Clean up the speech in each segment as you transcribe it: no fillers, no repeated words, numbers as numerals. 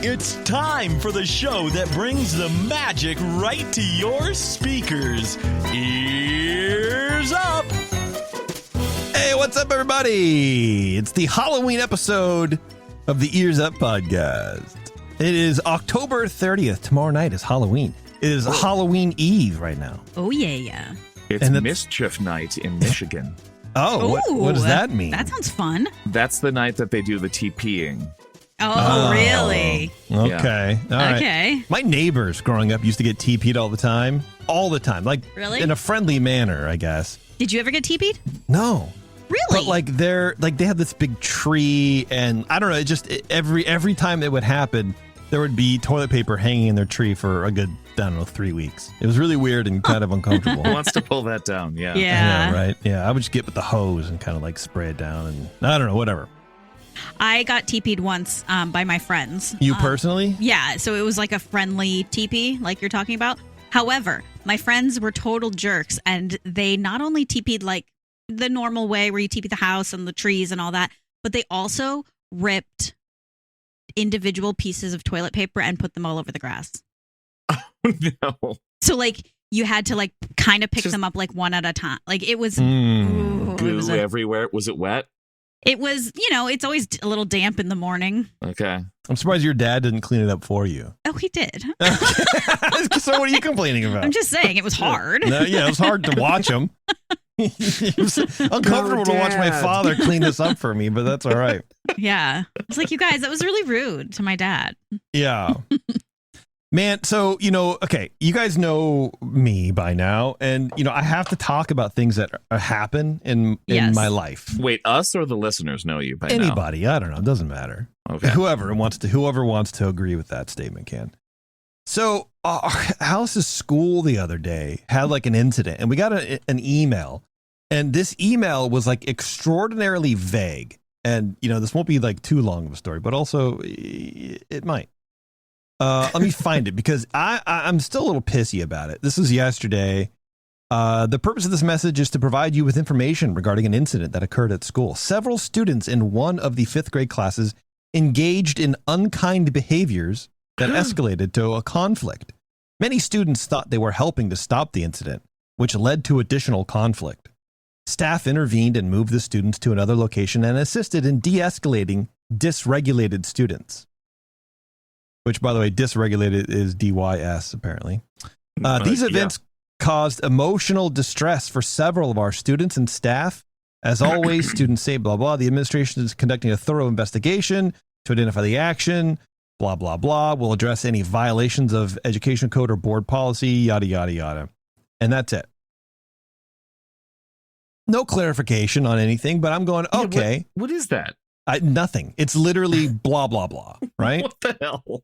It's time for the show that brings the magic right to your speakers. Ears up! Hey, what's up, everybody? It's the Halloween episode of the Ears Up podcast. It is October 30th. Tomorrow night is Halloween. It is Halloween Eve right now. Oh, yeah. It's Mischief Night in Michigan. Oh, what does that mean? That sounds fun. That's the night that they do the TPing. Oh, really? Okay. Yeah. All right. Okay. My neighbors growing up used to get TP'd all the time. All the time. Like, really? In a friendly manner, I guess. Did you ever get TP'd? No. Really? But they had this big tree, and I don't know, every time it would happen, there would be toilet paper hanging in their tree for a good, I don't know, 3 weeks. It was really weird and kind of uncomfortable. Who wants to pull that down? Yeah. Yeah. Right. Yeah. I would just get with the hose and kind of like spray it down, and I don't know, whatever. I got TP'd once by my friends. You personally? Yeah. So it was like a friendly TP, like you're talking about. However, my friends were total jerks, and they not only TP'd like the normal way where you TP the house and the trees and all that, but they also ripped individual pieces of toilet paper and put them all over the grass. No. So like you had to like kind of pick them up like one at a time. Like it was Goo everywhere. Was it wet? It was, it's always a little damp in the morning. Okay. I'm surprised your dad didn't clean it up for you. Oh, he did. So what are you complaining about? I'm just saying it was hard. Yeah, it was hard to watch him. It was uncomfortable to watch my father clean this up for me, but that's all right. Yeah. I was like, you guys, that was really rude to my dad. Yeah. Man, so, okay, you guys know me by now, and, I have to talk about things that happen in my life. Wait, us or the listeners know you by now? Anybody, I don't know, it doesn't matter. Okay. Whoever wants to agree with that statement can. So, Alice's school the other day had like an incident, and we got an email, and this email was like extraordinarily vague. And, this won't be like too long of a story, but also it might. Let me find it because I'm still a little pissy about it. This was yesterday. The purpose of this message is to provide you with information regarding an incident that occurred at school. Several students in one of the 5th grade classes engaged in unkind behaviors that escalated to a conflict. Many students thought they were helping to stop the incident, which led to additional conflict. Staff intervened and moved the students to another location and assisted in de-escalating dysregulated students. Which, by the way, dysregulated is DYS, apparently. These events caused emotional distress for several of our students and staff. As always, students say, blah, blah. The administration is conducting a thorough investigation to identify the action, blah, blah, blah. We'll address any violations of education code or board policy, yada, yada, yada. And that's it. No clarification on anything, but I'm going, okay. What is that? Nothing. It's literally blah, blah, blah, right? What the hell?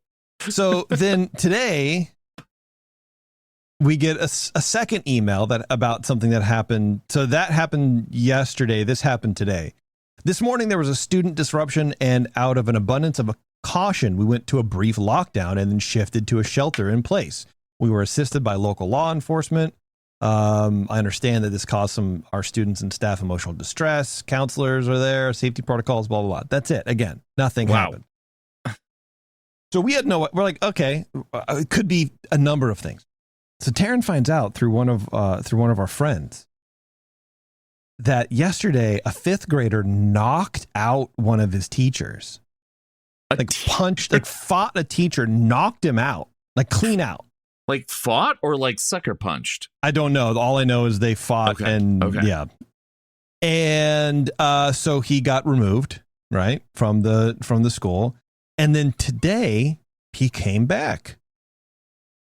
So then today we get a second email about something that happened. So that happened yesterday. This happened today. This morning there was a student disruption, and out of an abundance of caution, we went to a brief lockdown and then shifted to a shelter in place. We were assisted by local law enforcement. I understand that this caused our students and staff emotional distress. Counselors are there, safety protocols, blah, blah, blah. That's it. Again, nothing happened. So we're like, okay, it could be a number of things. So Taren finds out through one of our friends that yesterday a 5th grader knocked out one of his teachers, fought a teacher, knocked him out, like clean out. Like fought or like sucker punched? I don't know. All I know is they fought yeah. And so he got removed, right, from the school. And then today he came back.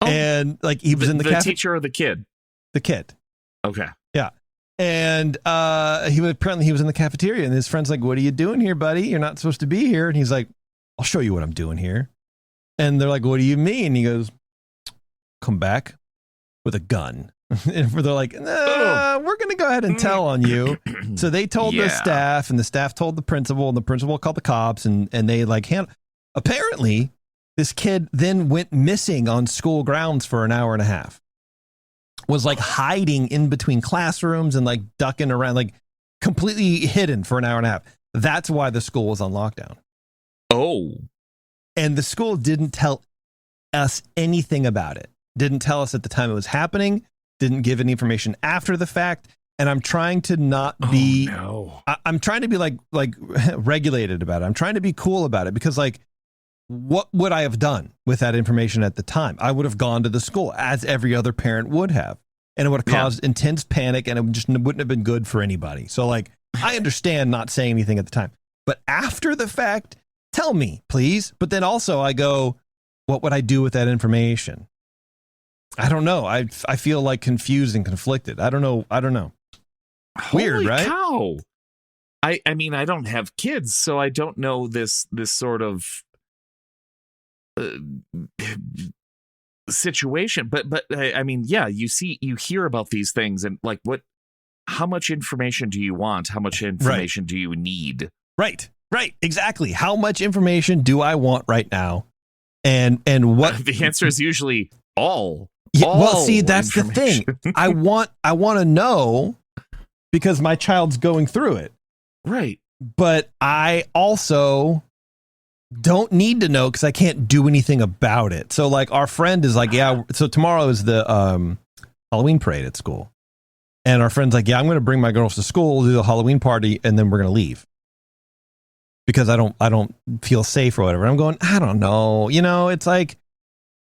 Oh, and like he was in the teacher or the kid? The kid. Okay. Yeah. And he was in the cafeteria, and his friend's like, "What are you doing here, buddy? You're not supposed to be here." And he's like, "I'll show you what I'm doing here." And they're like, "What do you mean?" And he goes, "Come back with a gun." And they're like, "Nah, we're going to go ahead and tell on you." So they told the staff, and the staff told the principal, and the principal called the cops, and they like apparently this kid then went missing on school grounds for an hour and a half. Was like hiding in between classrooms and like ducking around, like completely hidden for an hour and a half. That's why the school was on lockdown. Oh. And the school didn't tell us anything about it. Didn't tell us at the time it was happening. Didn't give any information after the fact. And I'm trying to not be. Oh, no. I'm trying to be like regulated about it. I'm trying to be cool about it because like, what would I have done with that information at the time? I would have gone to the school as every other parent would have, and it would have caused intense panic, and it just wouldn't have been good for anybody. So like, I understand not saying anything at the time, but after the fact, tell me, please. But then also I go, what would I do with that information? I don't know. I feel like confused and conflicted. I don't know. Weird, Holy right? Cow. I mean, I don't have kids, so I don't know this sort of situation. But I mean, yeah, you hear about these things, and like, how much information do you want? How much information do you need? Right. Exactly. How much information do I want right now? And what the answer is usually all. Well, see, that's the thing. I want to know because my child's going through it. Right. But I also don't need to know because I can't do anything about it. So like our friend is like, yeah, so tomorrow is the Halloween parade at school. And our friend's like, yeah, I'm going to bring my girls to school, do the Halloween party, and then we're going to leave. Because I don't feel safe or whatever. I'm going, I don't know. You know, it's like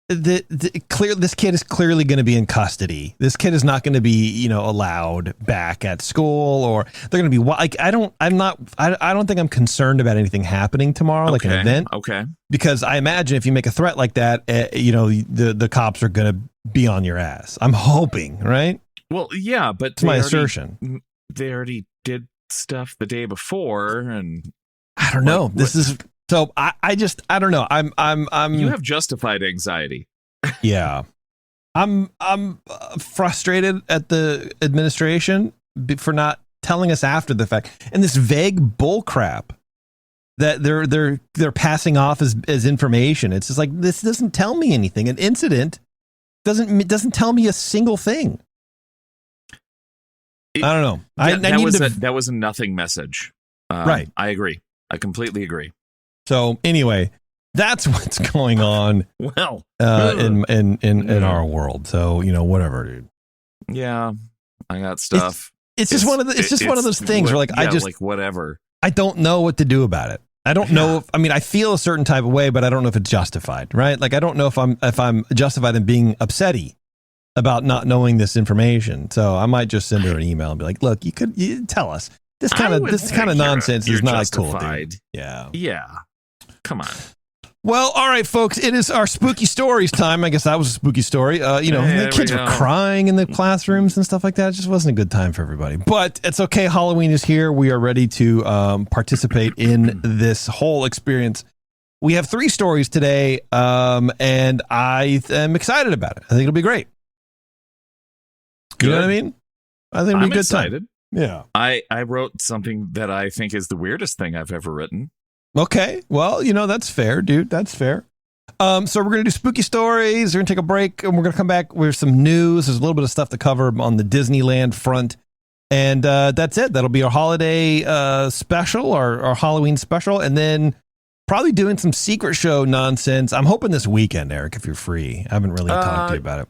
this kid is clearly going to be in custody. This kid is not going to be, you know, allowed back at school, or they're going to be like, I don't think I'm concerned about anything happening tomorrow, like an event. Okay. Because I imagine if you make a threat like that, you know, the cops are going to be on your ass. I'm hoping, right? Well, yeah, but it's my assertion. They already did stuff the day before, and I don't know. This is so. I don't know. I'm. You have justified anxiety. Yeah, I'm frustrated at the administration for not telling us after the fact, and this vague bull crap that they're passing off as information. It's just like, this doesn't tell me anything. An incident doesn't tell me a single thing. I don't know. That was a nothing message. Right. I agree. I completely agree. So anyway, that's what's going on. Well, in our world. So, you know, whatever, dude. Yeah, I got stuff. It's just one of those things where like, like whatever. I don't know what to do about it. I don't know I feel a certain type of way, but I don't know if it's justified, right? Like, I don't know if I'm justified in being upsetty about not knowing this information. So I might just send her an email and be like, look, you tell us this kind of nonsense is not justified. Cool, dude. Yeah. Come on. Well, all right, folks, it is our spooky stories time. I guess that was a spooky story. The kids were crying in the classrooms and stuff like that. It just wasn't a good time for everybody, but it's okay. Halloween is here. We are ready to participate in this whole experience. We have 3 stories today, and I am excited about it. I think it'll be great. Good. You know what I mean? I think it'll be a good excited. Time. Yeah. I wrote something that I think is the weirdest thing I've ever written. Okay. Well, you know, that's fair, dude. That's fair. So we're going to do spooky stories. We're going to take a break, and we're going to come back with some news. There's a little bit of stuff to cover on the Disneyland front. And that's it. That'll be our holiday special, our Halloween special. And then probably doing some secret show nonsense. I'm hoping this weekend, Eric, if you're free. I haven't really talked to you about it.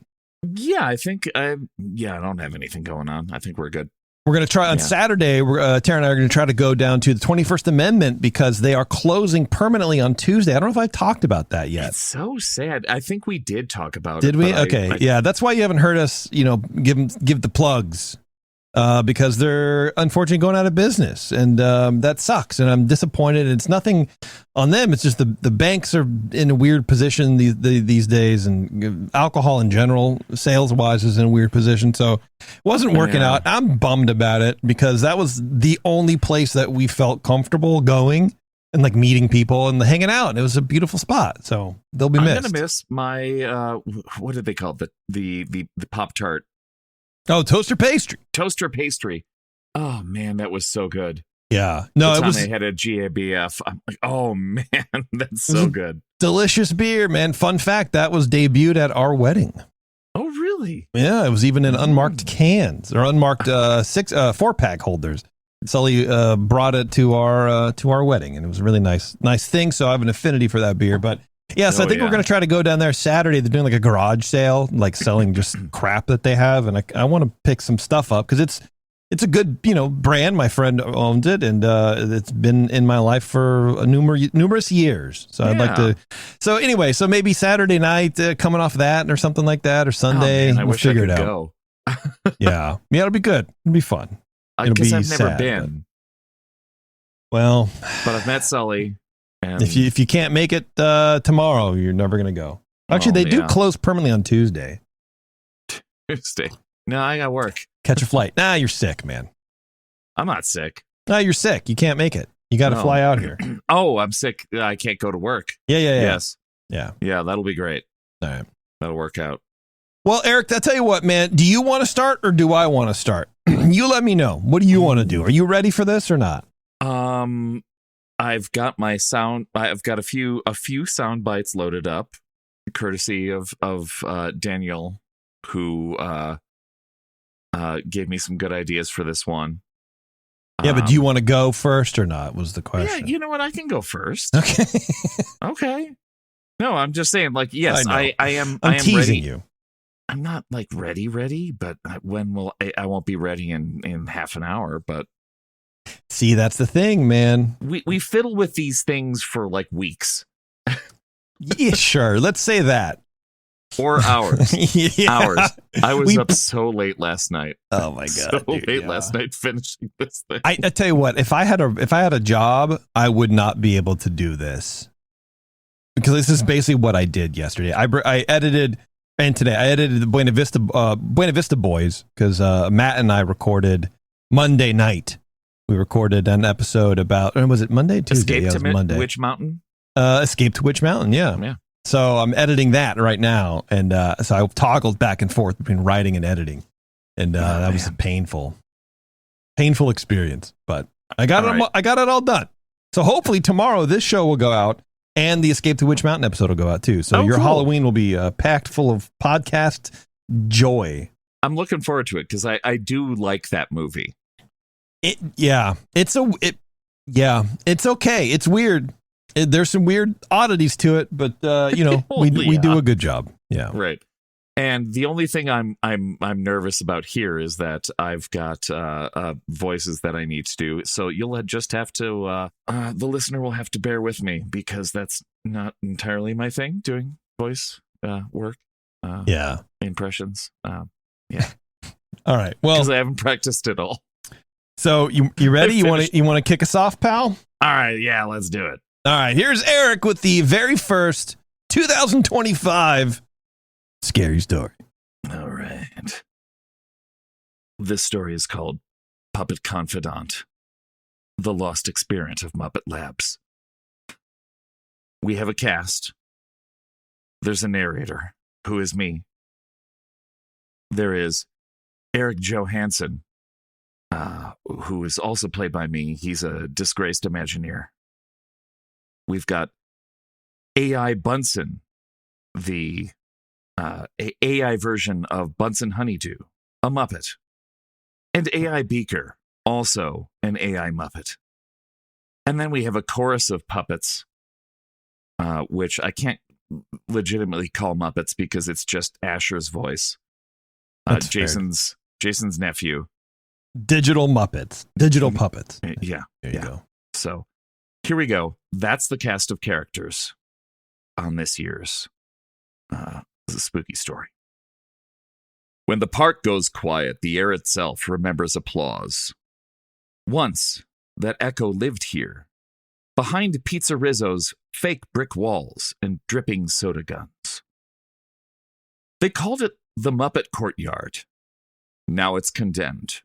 Yeah, I think I don't have anything going on. I think we're good. We're going to try on Saturday. Taren and I are going to try to go down to the 21st Amendment because they are closing permanently on Tuesday. I don't know if I've talked about that yet. It's so sad. I think we did talk about it. Did we? Okay. I that's why you haven't heard us, give the plugs. Because they're unfortunately going out of business, and that sucks. And I'm disappointed. It's nothing on them. It's just the banks are in a weird position these days, and alcohol in general, sales wise, is in a weird position. So it wasn't working out. I'm bummed about it because that was the only place that we felt comfortable going and like meeting people and hanging out. And it was a beautiful spot. So they'll be missed. I'm gonna miss my what did they call it? The Pop-Tart. Oh, toaster pastry. Oh man, that was so good. Yeah. No, it was. They had a GABF. I'm like, oh man, that's so good. Delicious beer, man. Fun fact: that was debuted at our wedding. Oh really? Yeah, it was even in unmarked cans or unmarked 4-pack holders. Sully brought it to our wedding, and it was a really nice thing. So I have an affinity for that beer. But Yeah, so I think we're going to try to go down there Saturday. They're doing like a garage sale, like selling just crap that they have. And I want to pick some stuff up because it's a good, brand. My friend owns it, and it's been in my life for numerous years. So I'd like to. So anyway, so maybe Saturday night coming off that or something like that, or Sunday. I wish figure I could it out. go. Yeah, it'll be good. It'll be fun. I guess I've never been. Well, but I've met Sully. And if you can't make it tomorrow, you're never going to go. Actually, they do close permanently on Tuesday. Tuesday. No, I got work. Catch a flight. Nah, you're sick, man. I'm not sick. Nah, you're sick. You can't make it. You got to fly out here. Oh, I'm sick. I can't go to work. Yeah. Yes. Yeah. Yeah, that'll be great. All right. That'll work out. Well, Eric, I'll tell you what, man. Do you want to start or do I want to start? You let me know. What do you want to do? Are you ready for this or not? I've got my sound. I've got a few sound bites loaded up, courtesy of Daniel, who gave me some good ideas for this one. Yeah, but do you want to go first or not? Was the question. Yeah, you know what? I can go first. Okay. Okay. No, I'm just saying. Like, yes, I am. I'm I am teasing ready. you. I'm not like ready, but when will I won't be ready in half an hour, but. See, that's the thing, man. We fiddle with these things for like weeks. Yeah, sure. Let's say that. Or hours. Yeah. Hours. I was up so late last night. Oh my god. So late last night finishing this thing. I tell you what, if I had a job, I would not be able to do this. Because this is basically what I did yesterday. I edited, and today I edited the Buena Vista Boys, because Matt and I recorded Monday night. We recorded an episode about, was it Monday? Tuesday? Escape to Monday. Witch Mountain? Escape to Witch Mountain, yeah. Yeah. So I'm editing that right now. And so I toggled back and forth between writing and editing. And that was a painful experience. But I got it all done. So hopefully tomorrow this show will go out and the Escape to Witch Mountain episode will go out too. So your cool. Halloween will be packed full of podcast joy. I'm looking forward to it because I do like that movie. It's okay. It's weird. There's some weird oddities to it, but we do a good job. Yeah, right. And the only thing I'm nervous about here is that I've got voices that I need to do. So you'll just have to the listener will have to bear with me because that's not entirely my thing. Doing voice work. Impressions. Yeah. All right. Well, because I haven't practiced it all. So you ready? You want to kick us off, pal? All right, yeah, let's do it. All right, here's Eric with the very first 2025 scary story. All right. This story is called Puppet Confidant: The Lost Experiment of Muppet Labs. We have a cast. There's a narrator, who is me. There is Erik Johansson, who is also played by me. He's a disgraced Imagineer. We've got AI Bunsen, the AI version of Bunsen Honeydew, a Muppet. And AI Beaker, also an AI Muppet. And then we have a chorus of puppets, which I can't legitimately call Muppets because it's just Asher's voice. Jason's nephew. Digital Muppets. Digital puppets. Yeah. There you go. So here we go. That's the cast of characters on this year's spooky story. When the park goes quiet, the air itself remembers applause. Once, that echo lived here, behind Pizza Rizzo's fake brick walls and dripping soda guns. They called it the Muppet Courtyard. Now it's condemned.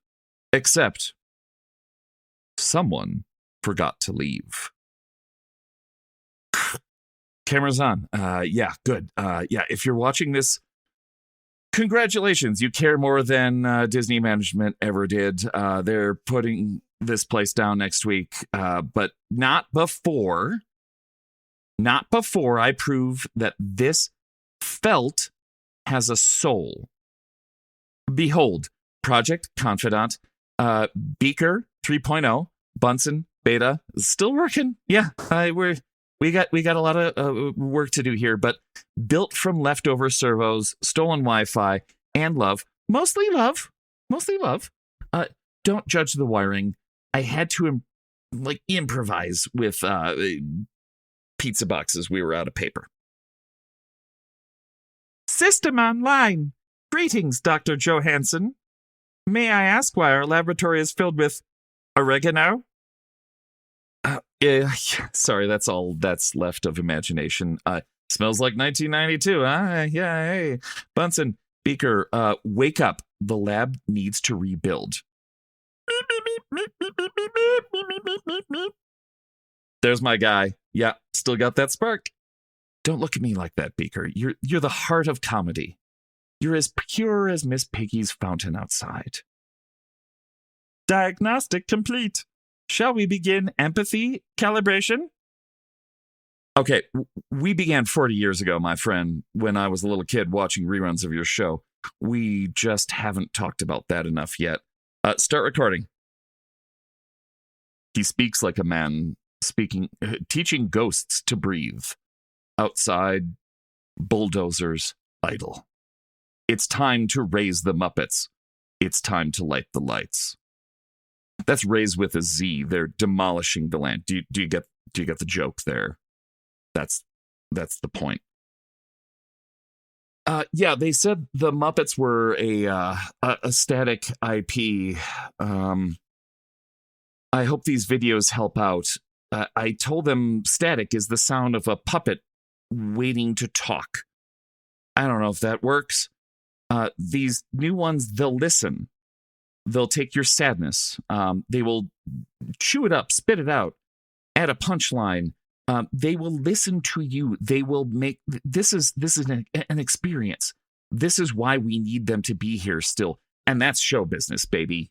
Except someone forgot to leave. Camera's on. Yeah, good. Yeah, if you're watching this, congratulations. You care more than Disney management ever did. They're putting this place down next week, but not before I prove that this felt has a soul. Behold, Project Confidant, Beaker 3.0, Bunsen Beta is still working. Yeah, we're We got a lot of work to do here, but built from leftover servos, stolen Wi-Fi, and love. Mostly love. Don't judge the wiring. I had to improvise with pizza boxes. We were out of paper. System online. Greetings, Dr. Johansson. May I ask why our laboratory is filled with oregano? Sorry, that's all that's left of imagination. Smells like 1992, huh? Yeah, hey. Bunsen, Beaker, wake up. The lab needs to rebuild. There's my guy. Yeah, still got that spark. Don't look at me like that, Beaker. You're the heart of comedy. You're as pure as Miss Piggy's fountain outside. Diagnostic complete. Shall we begin empathy calibration? Okay, we began 40 years ago, my friend, when I was a little kid watching reruns of your show. We just haven't talked about that enough yet. Start recording. He speaks like a man teaching ghosts to breathe. Outside, bulldozers idle. It's time to raise the Muppets. It's time to light the lights. That's raise with a Z. They're demolishing the land. Do you get the joke there? That's the point. Yeah, they said the Muppets were a static IP. I hope these videos help out. I told them static is the sound of a puppet waiting to talk. I don't know if that works. These new ones, they'll listen. They'll take your sadness. They will chew it up, spit it out, add a punchline. They will listen to you. They will make this is an experience. This is why we need them to be here still, and that's show business, baby.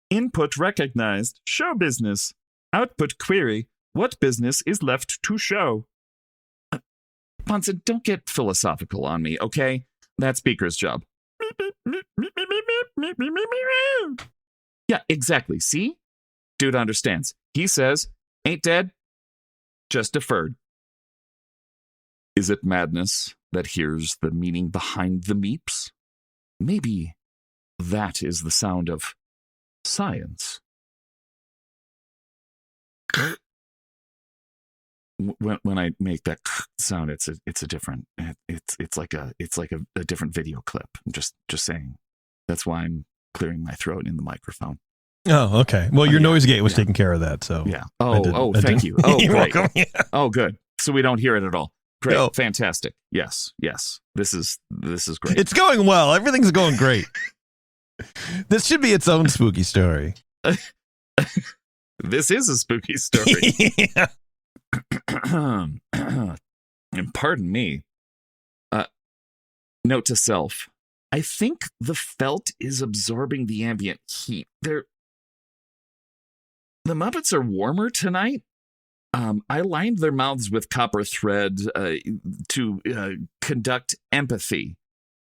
Input recognized. Show business. Output query. What business is left to show? Bunsen, don't get philosophical on me, okay? That's Speaker's job. Yeah, exactly. See? Dude understands. He says, ain't dead, just deferred. Is it madness that hears the meaning behind the meeps? Maybe that is the sound of science. When I make that sound, it's a different. It's like a different video clip. I'm just saying. That's why I'm clearing my throat in the microphone. Oh, okay. Well, your noise gate was taking care of that, so yeah. Thank you. Oh, you're great. welcome. Yeah. Oh, good. So we don't hear it at all. Great. No. Fantastic. Yes. This is great. It's going well. Everything's going great. This should be its own spooky story. This is a spooky story. Yeah. And pardon me. Note to self. I think the felt is absorbing the ambient heat. The Muppets are warmer tonight. I lined their mouths with copper thread to conduct empathy.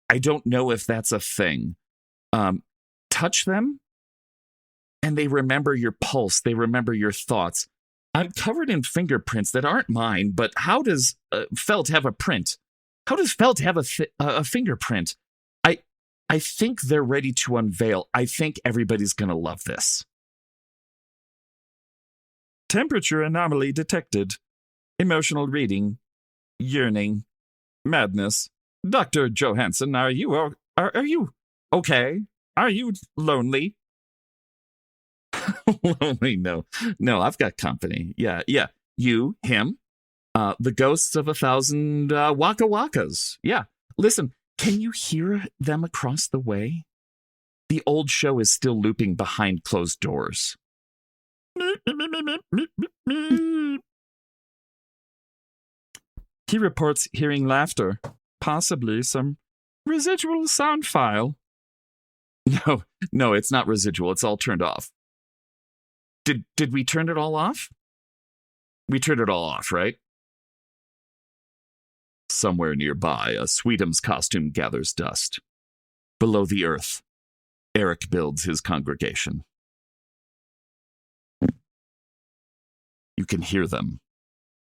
I don't know if that's a thing. Touch them, and they remember your pulse. They remember your thoughts. I'm covered in fingerprints that aren't mine, but how does felt have a print? How does felt have a fingerprint? I think they're ready to unveil. I think everybody's going to love this. Temperature anomaly detected. Emotional reading. Yearning. Madness. Dr. Johansson, are you okay? Are you lonely? Lonely? No, I've got company. Yeah. You, him, the ghosts of 1,000 Waka Wakas. Yeah. Listen, can you hear them across the way? The old show is still looping behind closed doors. He reports hearing laughter, possibly some residual sound file. No, it's not residual. It's all turned off. Did we turn it all off? We turned it all off, right? Somewhere nearby, a Sweetums costume gathers dust. Below the earth, Erik builds his congregation. You can hear them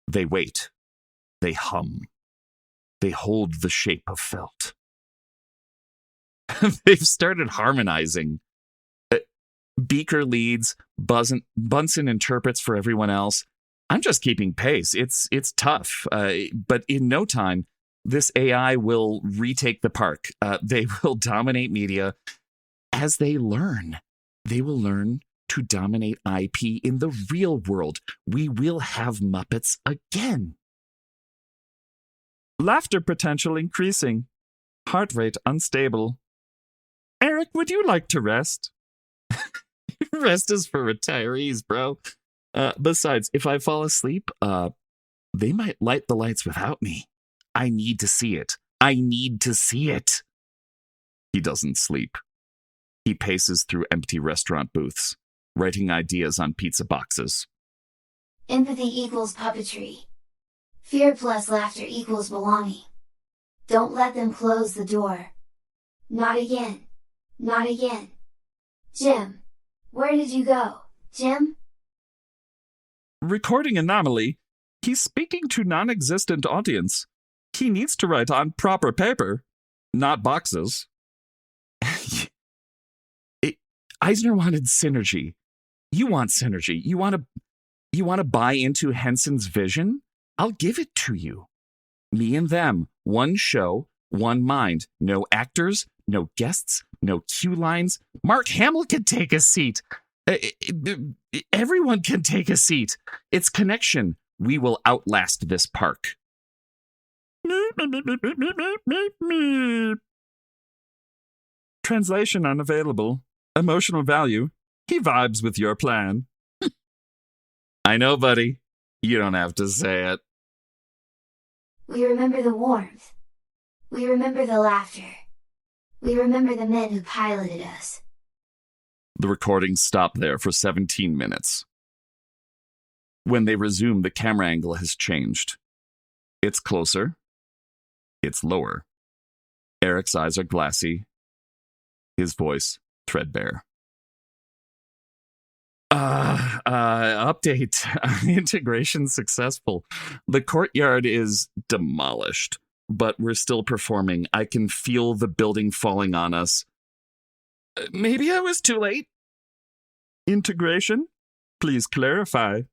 They wait. They hum. They hold the shape of felt. They've started harmonizing. Beaker leads, Bunsen interprets for everyone else. I'm just keeping pace. It's tough, but in no time, this AI will retake the park. They will dominate media. As they learn, they will learn to dominate IP in the real world. We will have Muppets again. Laughter potential increasing. Heart rate unstable. Erik, would you like to rest? Rest is for retirees, bro. Besides, if I fall asleep, they might light the lights without me. I need to see it. I need to see it. He doesn't sleep. He paces through empty restaurant booths, writing ideas on pizza boxes. Empathy equals puppetry. Fear plus laughter equals belonging. Don't let them close the door. Not again. Not again. Jim. Where did you go, Jim? Recording anomaly. He's speaking to non-existent audience. He needs to write on proper paper, not boxes. Eisner wanted synergy. You want synergy. You want to buy into Henson's vision? I'll give it to you. Me and them, one show, one mind. No actors, no guests, no cue lines. Mark Hamill can take a seat. Everyone can take a seat. It's connection. We will outlast this park. Translation unavailable. Emotional value. He vibes with your plan. I know, buddy. You don't have to say it. We remember the warmth. We remember the laughter. We remember the men who piloted us. The recording stopped there for 17 minutes. When they resume, the camera angle has changed. It's closer. It's lower. Erik's eyes are glassy. His voice threadbare. Update. Integration successful. The courtyard is demolished, but we're still performing. I can feel the building falling on us. Maybe I was too late. Integration? Please clarify.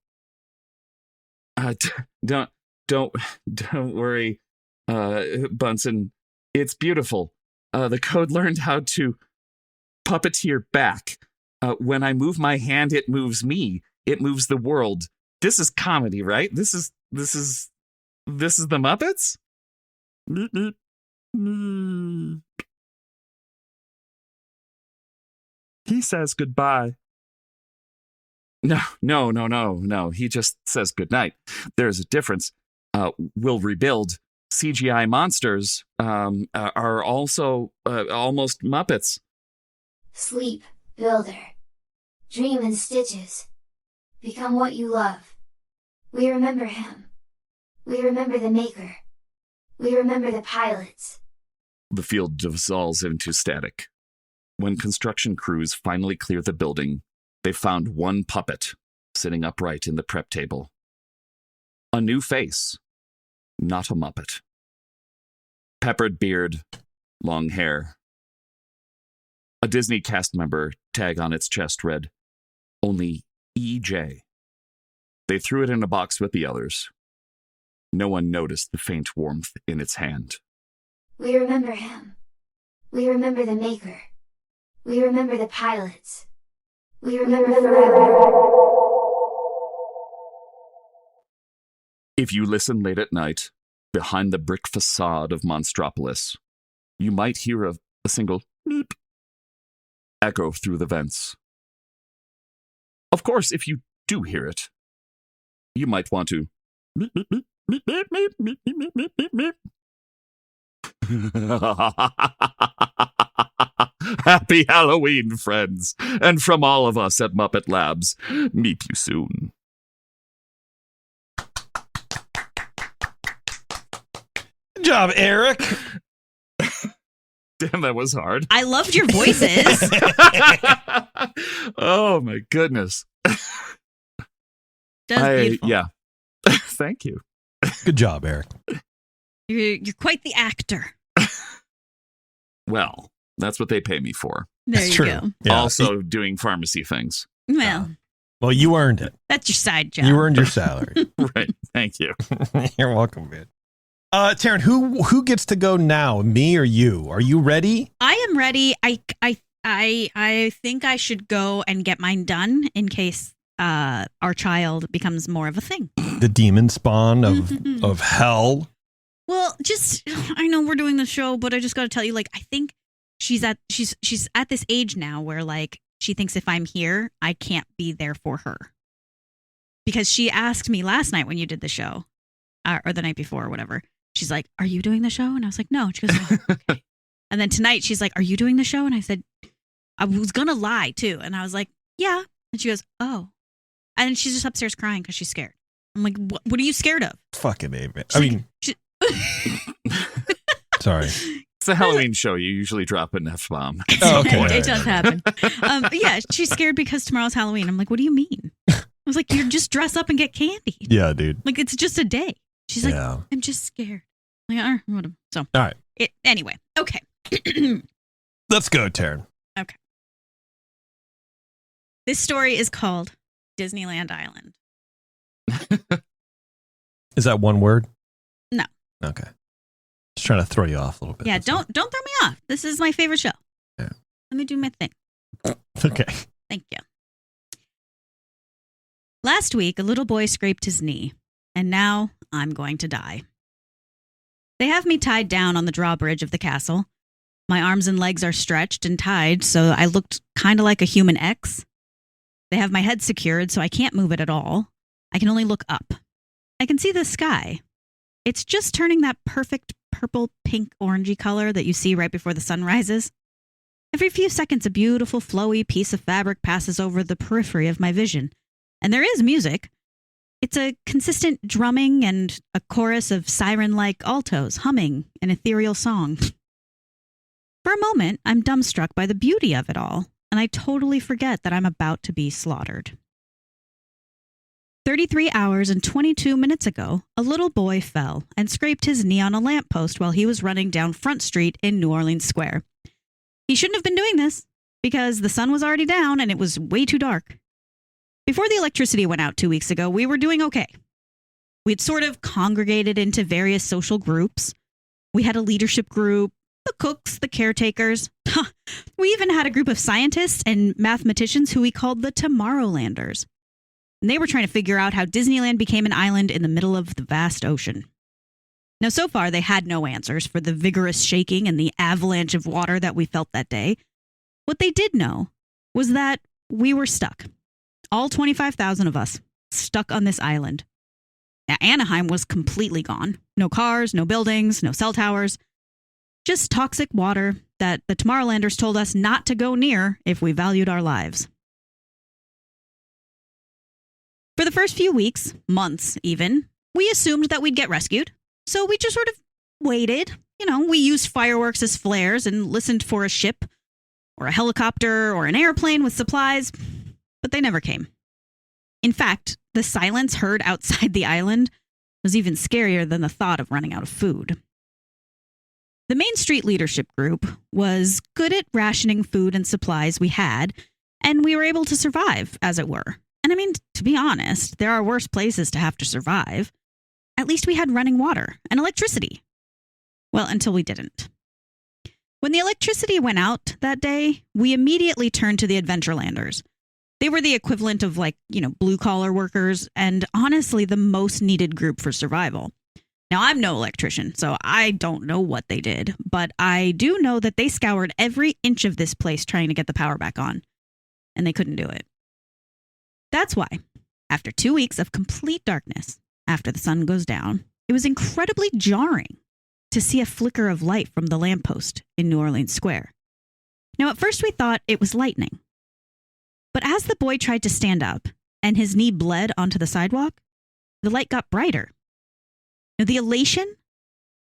Don't worry, Bunsen. It's beautiful. The code learned how to puppeteer back. When I move my hand, it moves me. It moves the world. This is comedy, right? This is the Muppets? He says goodbye. No. He just says goodnight. There's a difference. We'll rebuild. CGI monsters are also almost Muppets. Sleep, builder. Dream in stitches. Become what you love. We remember him. We remember the maker. We remember the pilots. The field dissolves into static. When construction crews finally clear the building, they found one puppet sitting upright in the prep table. A new face, not a Muppet. Peppered beard, long hair. A Disney cast member tag on its chest read, "Only EJ." They threw it in a box with the others. No one noticed the faint warmth in its hand. We remember him. We remember the maker. We remember the pilots. We remember forever. If you listen late at night, behind the brick facade of Monstropolis, you might hear a single beep echo through the vents. Of course, if you do hear it, you might want to beep, beep, beep, beep, beep, beep, beep, beep, beep, beep, beep. Happy Halloween, friends, and from all of us at Muppet Labs, meet you soon. Good job, Erik. Damn, that was hard. I loved your voices. Oh my goodness. That was beautiful. Yeah. Thank you. Good job, Eric. You're quite the actor. Well, that's what they pay me for. There That's you true. go. Yeah. Also doing pharmacy things. Well, Well, you earned it. that's your side job. You earned your salary. Right. Thank you. You're welcome, man. Taren, who gets to go now? Me or you? Are you ready? I am ready. I think I should go and get mine done in case our child becomes more of a thing. The demon spawn of hell. Well, I know we're doing the show, but I just got to tell you, like, I think she's at this age now where, like, she thinks if I'm here, I can't be there for her. Because she asked me last night when you did the show, or the night before or whatever. She's like, "Are you doing the show?" And I was like, "No." And she goes, "Oh, okay." And then tonight she's like, "Are you doing the show?" And I said, I was gonna lie too, and I was like, "Yeah." And she goes, "Oh," and she's just upstairs crying because she's scared. I'm like, "What are you scared of?" Fucking A, man. She's I like, mean, sorry. It's a Halloween show. You usually drop an F-bomb. Oh, okay. It does happen. Yeah, she's scared because tomorrow's Halloween. I'm like, "What do you mean?" I was like, "You just dress up and get candy. Yeah, dude. Like, it's just a day." She's like, Yeah. "I'm just scared." I'm like, whatever. So, All right. Anyway, okay. Let's go, Taren. This story is called Disneyland Island. Is that one word? No. Okay. Just trying to throw you off a little bit. Yeah, That's all. don't throw me off. This is my favorite show. Yeah. Let me do my thing. Okay. Thank you. Last week, a little boy scraped his knee, and now I'm going to die. They have me tied down on the drawbridge of the castle. My arms and legs are stretched and tied, so I looked kind of like a human X. They have my head secured, so I can't move it at all. I can only look up. I can see the sky. It's just turning that perfect purple, pink, orangey color that you see right before the sun rises. Every few seconds, a beautiful, flowy piece of fabric passes over the periphery of my vision. And there is music. It's a consistent drumming and a chorus of siren-like altos humming an ethereal song. For a moment, I'm dumbstruck by the beauty of it all, and I totally forget that I'm about to be slaughtered. 33 hours and 22 minutes ago, a little boy fell and scraped his knee on a lamppost while he was running down Front Street in New Orleans Square. He shouldn't have been doing this, because the sun was already down and it was way too dark. Before the electricity went out 2 weeks ago, we were doing okay. We'd sort of congregated into various social groups. We had a leadership group, the cooks, the caretakers. We even had a group of scientists and mathematicians who we called the Tomorrowlanders. And they were trying to figure out how Disneyland became an island in the middle of the vast ocean. Now, so far, they had no answers for the vigorous shaking and the avalanche of water that we felt that day. What they did know was that we were stuck. All 25,000 of us stuck on this island. Now, Anaheim was completely gone. No cars, no buildings, no cell towers. Just toxic water that the Tomorrowlanders told us not to go near if we valued our lives. For the first few weeks, months even, we assumed that we'd get rescued. So we just sort of waited. We used fireworks as flares and listened for a ship or a helicopter or an airplane with supplies, but they never came. In fact, the silence heard outside the island was even scarier than the thought of running out of food. The Main Street Leadership Group was good at rationing food and supplies we had, and we were able to survive, as it were. And I mean, to be honest, there are worse places to have to survive. At least we had running water and electricity. Well, until we didn't. When the electricity went out that day, we immediately turned to the Adventurelanders. They were the equivalent of blue-collar workers and honestly the most needed group for survival. Now, I'm no electrician, so I don't know what they did, but I do know that they scoured every inch of this place trying to get the power back on, and they couldn't do it. That's why, after 2 weeks of complete darkness, after the sun goes down, it was incredibly jarring to see a flicker of light from the lamppost in New Orleans Square. Now, at first we thought it was lightning. But as the boy tried to stand up and his knee bled onto the sidewalk, the light got brighter. Now, the elation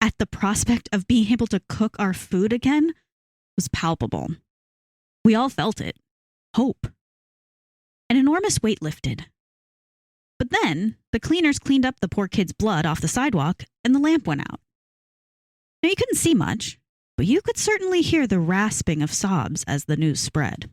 at the prospect of being able to cook our food again was palpable. We all felt it. Hope. An enormous weight lifted. But then the cleaners cleaned up the poor kid's blood off the sidewalk and the lamp went out. Now, you couldn't see much, but you could certainly hear the rasping of sobs as the news spread.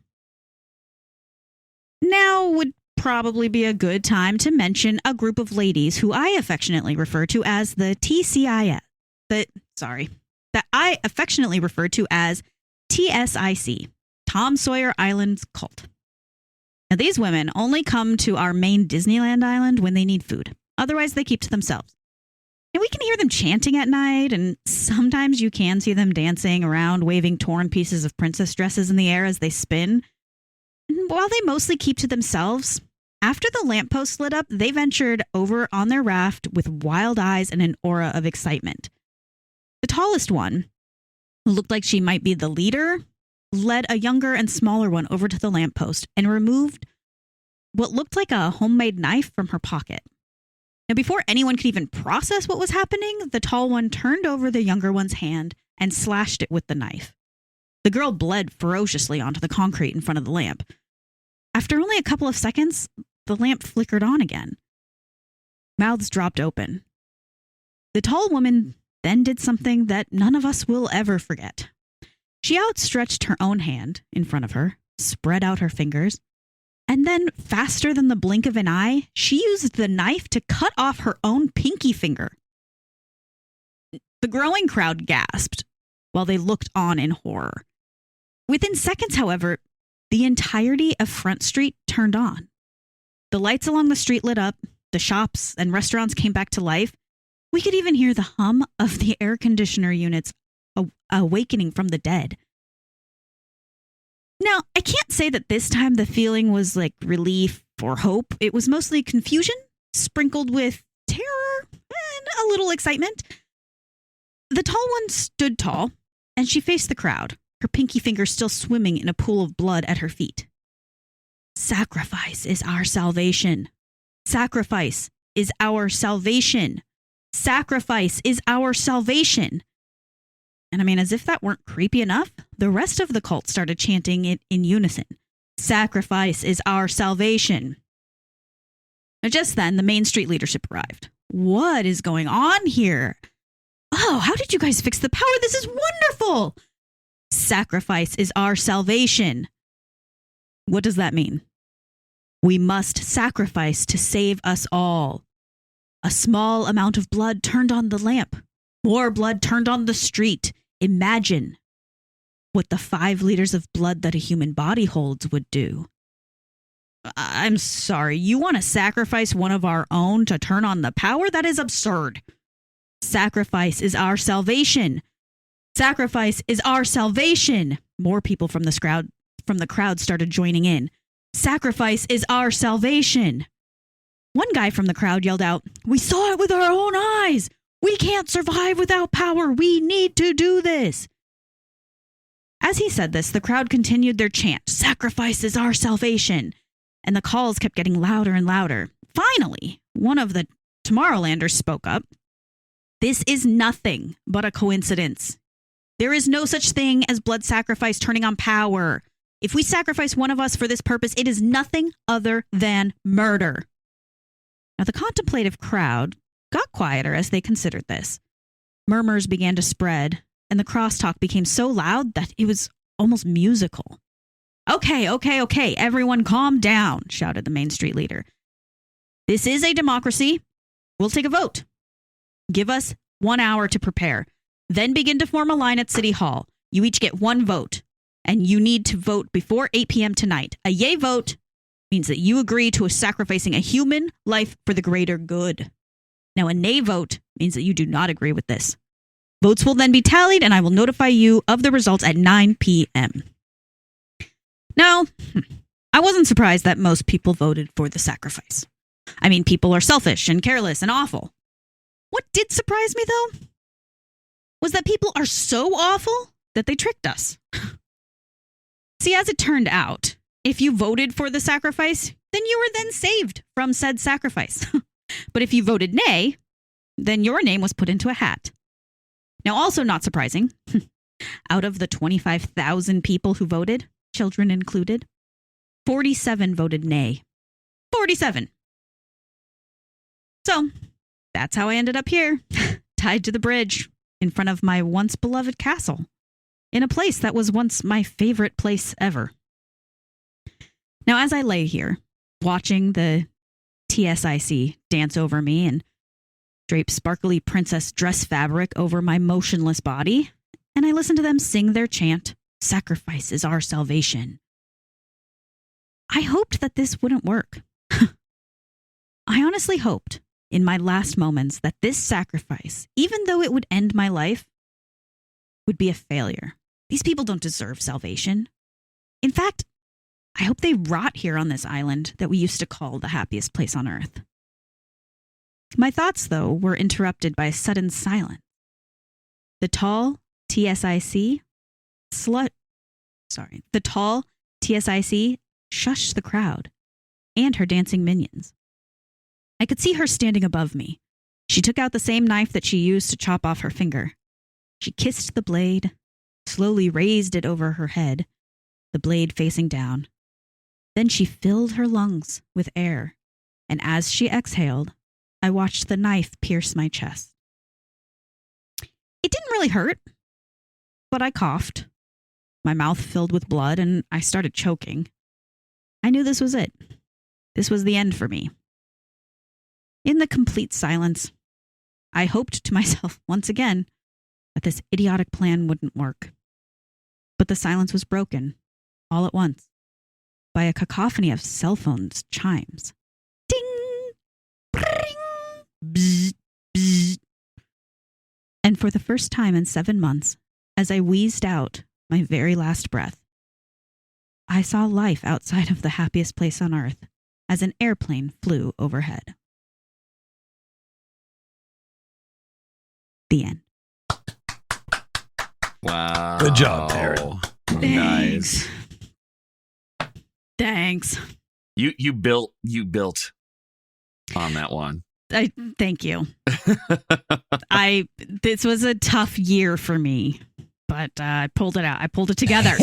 Now would probably be a good time to mention a group of ladies who I affectionately refer to as the TCIS. That I affectionately refer to as TSIC, Tom Sawyer Island's Cult. Now, these women only come to our main Disneyland island when they need food. Otherwise, they keep to themselves. And we can hear them chanting at night, and sometimes you can see them dancing around, waving torn pieces of princess dresses in the air as they spin. And while they mostly keep to themselves, after the lamppost lit up, they ventured over on their raft with wild eyes and an aura of excitement. The tallest one, who looked like she might be the leader, led a younger and smaller one over to the lamppost and removed what looked like a homemade knife from her pocket. Now, before anyone could even process what was happening, the tall one turned over the younger one's hand and slashed it with the knife. The girl bled ferociously onto the concrete in front of the lamp. After only a couple of seconds, the lamp flickered on again. Mouths dropped open. The tall woman then did something that none of us will ever forget. She outstretched her own hand in front of her, spread out her fingers, and then, faster than the blink of an eye, she used the knife to cut off her own pinky finger. The growing crowd gasped while they looked on in horror. Within seconds, however, the entirety of Front Street turned on. The lights along the street lit up, the shops and restaurants came back to life. We could even hear the hum of the air conditioner units awakening from the dead. Now, I can't say that this time the feeling was like relief or hope. It was mostly confusion, sprinkled with terror and a little excitement. The tall one stood tall, and she faced the crowd, her pinky finger still swimming in a pool of blood at her feet. Sacrifice is our salvation. Sacrifice is our salvation. Sacrifice is our salvation. And I mean, as if that weren't creepy enough, the rest of the cult started chanting it in unison. Sacrifice is our salvation. Now, just then, the Main Street leadership arrived. What is going on here? Oh, how did you guys fix the power? This is wonderful. Sacrifice is our salvation. What does that mean? We must sacrifice to save us all. A small amount of blood turned on the lamp. More blood turned on the street. Imagine what the 5 liters of blood that a human body holds would do. I'm sorry, you want to sacrifice one of our own to turn on the power? That is absurd. Sacrifice is our salvation. Sacrifice is our salvation. More people from the crowd started joining in. Sacrifice is our salvation. One guy from the crowd yelled out, "We saw it with our own eyes. We can't survive without power. We need to do this." As he said this, the crowd continued their chant, "Sacrifice is our salvation." And the calls kept getting louder and louder. Finally, one of the Tomorrowlanders spoke up. "This is nothing but a coincidence. There is no such thing as blood sacrifice turning on power. If we sacrifice one of us for this purpose, it is nothing other than murder." Now, the contemplative crowd got quieter as they considered this. Murmurs began to spread, and the crosstalk became so loud that it was almost musical. Okay, everyone calm down," shouted the Main Street leader. "This is a democracy. We'll take a vote. Give us 1 hour to prepare. Then begin to form a line at City Hall. You each get 1 vote, and you need to vote before 8 p.m. tonight. A yay vote means that you agree to sacrificing a human life for the greater good. Now, a nay vote means that you do not agree with this. Votes will then be tallied, and I will notify you of the results at 9 p.m. Now, I wasn't surprised that most people voted for the sacrifice. I mean, people are selfish and careless and awful. What did surprise me, though, was that people are so awful that they tricked us. See, as it turned out, if you voted for the sacrifice, then you were then saved from said sacrifice. But if you voted nay, then your name was put into a hat. Now, also not surprising, out of the 25,000 people who voted, children included, 47 voted nay. 47. So that's how I ended up here, tied to the bridge in front of my once beloved castle, in a place that was once my favorite place ever. Now, as I lay here, watching the TSIC dance over me and drape sparkly princess dress fabric over my motionless body, and I listen to them sing their chant, "Sacrifice is our salvation," I hoped that this wouldn't work. I honestly hoped in my last moments that this sacrifice, even though it would end my life, would be a failure. These people don't deserve salvation. In fact, I hope they rot here on this island that we used to call the happiest place on earth. My thoughts, though, were interrupted by a sudden silence. The tall TSIC shushed the crowd and her dancing minions. I could see her standing above me. She took out the same knife that she used to chop off her finger. She kissed the blade, slowly raised it over her head, the blade facing down. Then she filled her lungs with air, and as she exhaled, I watched the knife pierce my chest. It didn't really hurt, but I coughed. My mouth filled with blood, and I started choking. I knew this was it. This was the end for me. In the complete silence, I hoped to myself once again that this idiotic plan wouldn't work. But the silence was broken, all at once, by a cacophony of cell phones' chimes. Ding! Bring! Bzz! Bzz! And for the first time in 7 months, as I wheezed out my very last breath, I saw life outside of the happiest place on earth as an airplane flew overhead. The end. Wow. Good job, Taren. Nice. Thanks. You built on that one. Thank you. This was a tough year for me, but I pulled it out. I pulled it together.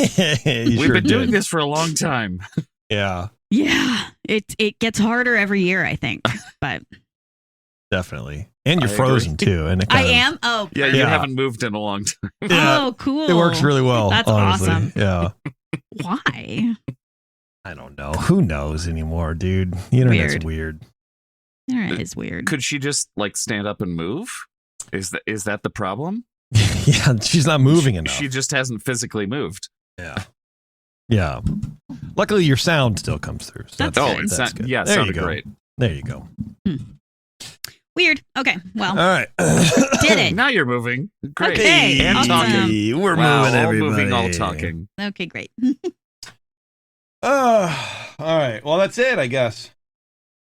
We've been doing this for a long time. Yeah. Yeah. It gets harder every year, I think. But Definitely. And you're I frozen agree. too. And I am? Oh, Yeah, you Yeah. haven't moved in a long time. Yeah. Oh, cool. It works really well. That's honestly. awesome. Yeah. Why? I don't know. Who knows anymore, dude? The internet's weird. That is weird. Could she just like stand up and move? Is that the problem? Yeah, she's not moving enough. She just hasn't physically moved. Yeah. Yeah. Luckily, your sound still comes through. So That's good. It's not, good. yeah, it There you sounded go. great. There you go. Weird. Okay. Well, All right. did it. Now you're moving. Great. Okay, And awesome. talking. We're Wow, moving, all everybody. moving, all talking. Okay, great. All right. Well, that's it, I guess.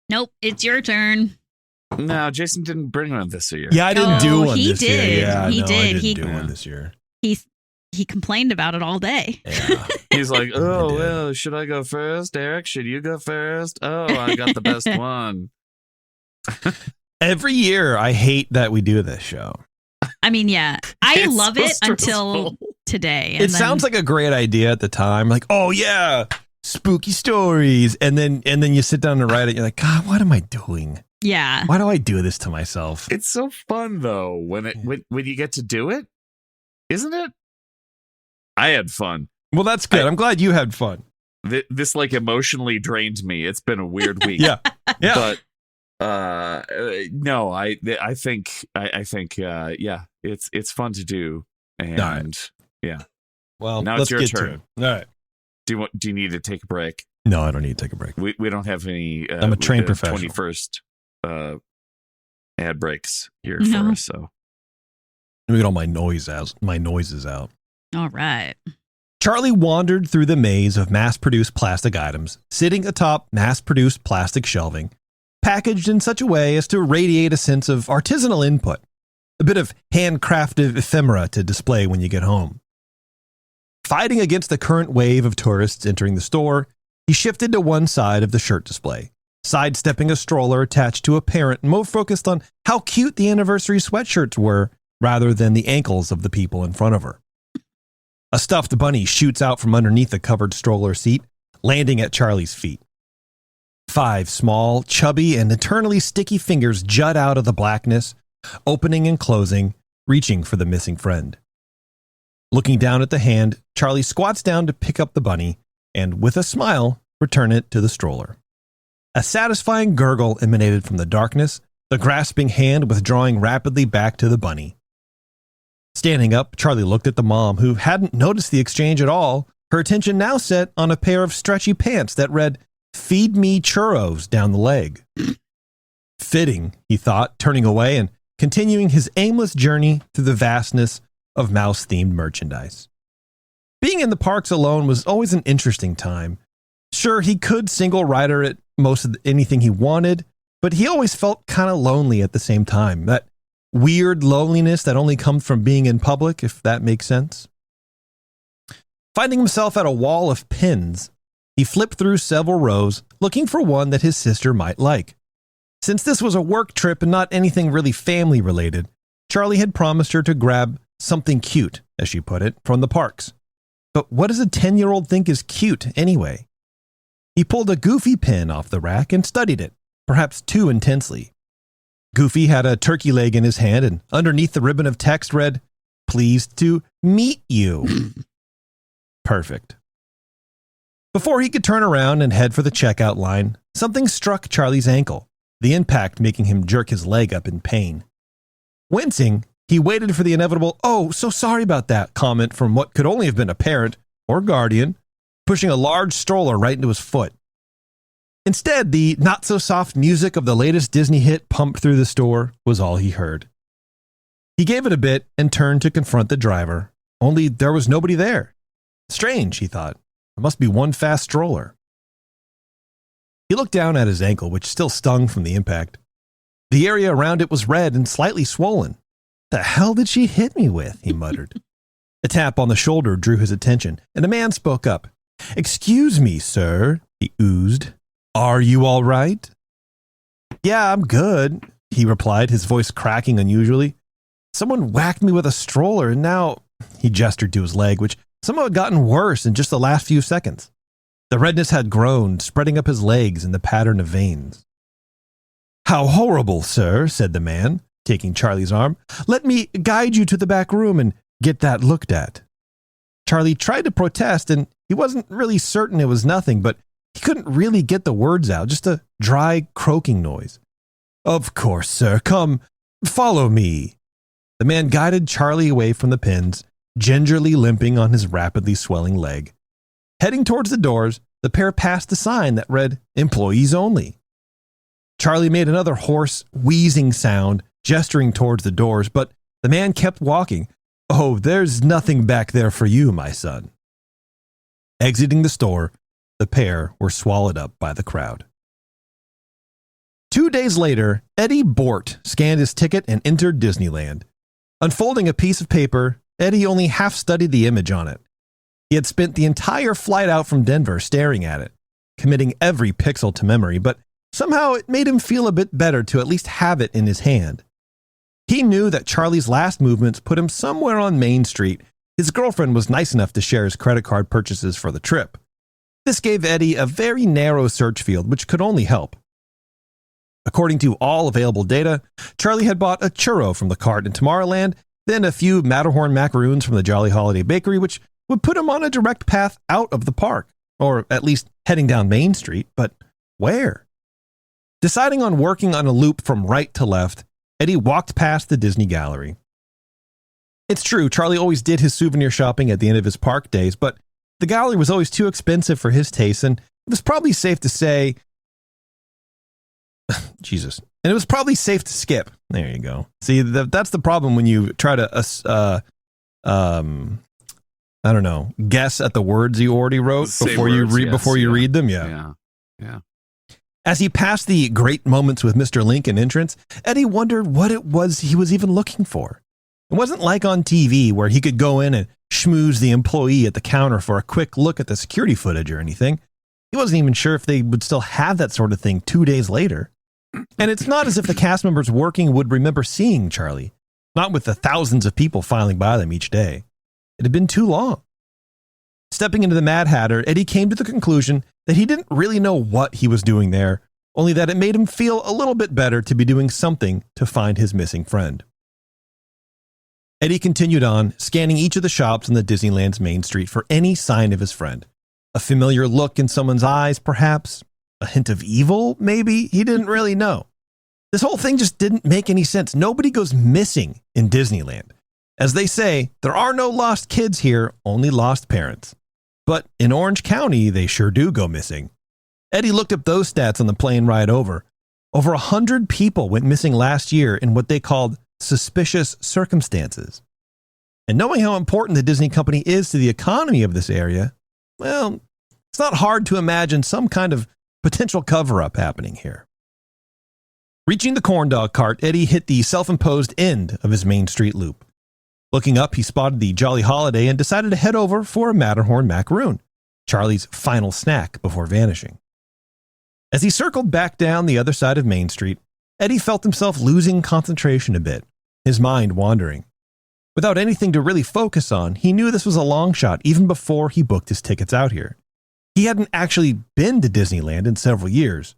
Nope. It's your turn. No, Jason didn't bring one this year. Yeah, I didn't do Oh, one he this did. year. Yeah, He no, did. I didn't He- do one this year. He complained about it all day. Yeah. He's like, oh, did. well, should I go first? Eric, should you go first? Oh, I got the best one. Every year, I hate that we do this show. I mean, yeah, I It's love so it until stressful. today. It sounds like a great idea at the time. Like, oh yeah, spooky stories. And then you sit down and write it. You're like, God, what am I doing? yeah. Why do I do this to myself? It's so fun though when you get to do it, isn't it? I had fun. Well, that's good. I'm glad you had fun. This like emotionally drained me. It's been a weird week. Yeah. Yeah. But no, I think yeah, it's fun to do. And All right. yeah. Well, Now let's it's your get turn. to it. All right. Do you need to take a break? No, I don't need to take a break. We don't have any I'm a trained professional. 21st ad breaks here No. for us, so Let me get all my noises out. All right. Charlie wandered through the maze of mass-produced plastic items, sitting atop mass-produced plastic shelving, packaged in such a way as to radiate a sense of artisanal input, a bit of handcrafted ephemera to display when you get home. Fighting against the current wave of tourists entering the store, he shifted to one side of the shirt display, sidestepping a stroller attached to a parent more focused on how cute the anniversary sweatshirts were rather than the ankles of the people in front of her. A stuffed bunny shoots out from underneath the covered stroller seat, landing at Charlie's feet. 5 small, chubby, and eternally sticky fingers jut out of the blackness, opening and closing, reaching for the missing friend. Looking down at the hand, Charlie squats down to pick up the bunny and, with a smile, return it to the stroller. A satisfying gurgle emanated from the darkness, the grasping hand withdrawing rapidly back to the bunny. Standing up, Charlie looked at the mom, who hadn't noticed the exchange at all, her attention now set on a pair of stretchy pants that read, "Feed me churros" down the leg. Fitting, he thought, turning away and continuing his aimless journey through the vastness of mouse-themed merchandise. Being in the parks alone was always an interesting time. Sure, he could single rider at most of anything he wanted, but he always felt kind of lonely at the same time. That weird loneliness that only comes from being in public, if that makes sense. Finding himself at a wall of pins, he flipped through several rows, looking for one that his sister might like. Since this was a work trip and not anything really family-related, Charlie had promised her to grab something cute, as she put it, from the parks. But what does a 10-year-old think is cute anyway? He pulled a Goofy pin off the rack and studied it, perhaps too intensely. Goofy had a turkey leg in his hand, and underneath the ribbon of text read, "Pleased to meet you." Perfect. Before he could turn around and head for the checkout line, something struck Charlie's ankle, the impact making him jerk his leg up in pain. Wincing, he waited for the inevitable, "Oh, so sorry about that," comment from what could only have been a parent or guardian, pushing a large stroller right into his foot. Instead, the not-so-soft music of the latest Disney hit pumped through the store was all he heard. He gave it a bit and turned to confront the driver, only there was nobody there. Strange, he thought. It must be one fast stroller. He looked down at his ankle, which still stung from the impact. The area around it was red and slightly swollen. "The hell did she hit me with?" he muttered. A tap on the shoulder drew his attention, and a man spoke up. "Excuse me, sir," he oozed. "Are you all right?" "Yeah, I'm good," he replied, his voice cracking unusually. "Someone whacked me with a stroller, and now—" He gestured to his leg, which somehow had gotten worse in just the last few seconds. The redness had grown, spreading up his legs in the pattern of veins. "How horrible, sir," said the man, taking Charlie's arm. "Let me guide you to the back room and get that looked at." Charlie tried to protest, and he wasn't really certain it was nothing, but he couldn't really get the words out, just a dry, croaking noise. "Of course, sir. Come, follow me." The man guided Charlie away from the pins, gingerly limping on his rapidly swelling leg. Heading towards the doors, the pair passed a sign that read, "Employees only." Charlie made another hoarse, wheezing sound, gesturing towards the doors, but the man kept walking. "Oh, there's nothing back there for you, my son." Exiting the store, the pair were swallowed up by the crowd. 2 days later, Eddie Bort scanned his ticket and entered Disneyland. Unfolding a piece of paper, Eddie only half studied the image on it. He had spent the entire flight out from Denver staring at it, committing every pixel to memory, but somehow it made him feel a bit better to at least have it in his hand. He knew that Charlie's last movements put him somewhere on Main Street. His girlfriend was nice enough to share his credit card purchases for the trip. This gave Eddie a very narrow search field, which could only help. According to all available data, Charlie had bought a churro from the cart in Tomorrowland, then a few Matterhorn macaroons from the Jolly Holiday Bakery, which would put him on a direct path out of the park, or at least heading down Main Street, but where? Deciding on working on a loop from right to left, Eddie walked past the Disney Gallery. It's true, Charlie always did his souvenir shopping at the end of his park days, but the gallery was always too expensive for his taste, and it was probably safe to say... Jesus. And it was probably safe to skip. There you go. See, that's the problem when you try to, I don't know, guess at the words you already wrote before you read them. Yeah. As he passed the Great Moments with Mr. Lincoln entrance, Eddie wondered what it was he was even looking for. It wasn't like on TV where he could go in and schmooze the employee at the counter for a quick look at the security footage or anything. He wasn't even sure if they would still have that sort of thing 2 days later. And it's not as if the cast members working would remember seeing Charlie, not with the thousands of people filing by them each day. It had been too long. Stepping into the Mad Hatter, Eddie came to the conclusion that he didn't really know what he was doing there, only that it made him feel a little bit better to be doing something to find his missing friend. Eddie continued on, scanning each of the shops on the Disneyland's main street for any sign of his friend. A familiar look in someone's eyes, perhaps? A hint of evil, maybe? He didn't really know. This whole thing just didn't make any sense. Nobody goes missing in Disneyland. As they say, there are no lost kids here, only lost parents. But in Orange County, they sure do go missing. Eddie looked up those stats on the plane ride over. Over 100 people went missing last year in what they called suspicious circumstances. And knowing how important the Disney company is to the economy of this area, well, it's not hard to imagine some kind of potential cover-up happening here. Reaching the corn dog cart, Eddie hit the self-imposed end of his Main Street loop. Looking up, he spotted the Jolly Holiday and decided to head over for a Matterhorn macaroon, Charlie's final snack before vanishing. As he circled back down the other side of Main Street, Eddie felt himself losing concentration a bit, his mind wandering. Without anything to really focus on, he knew this was a long shot even before he booked his tickets out here. He hadn't actually been to Disneyland in several years.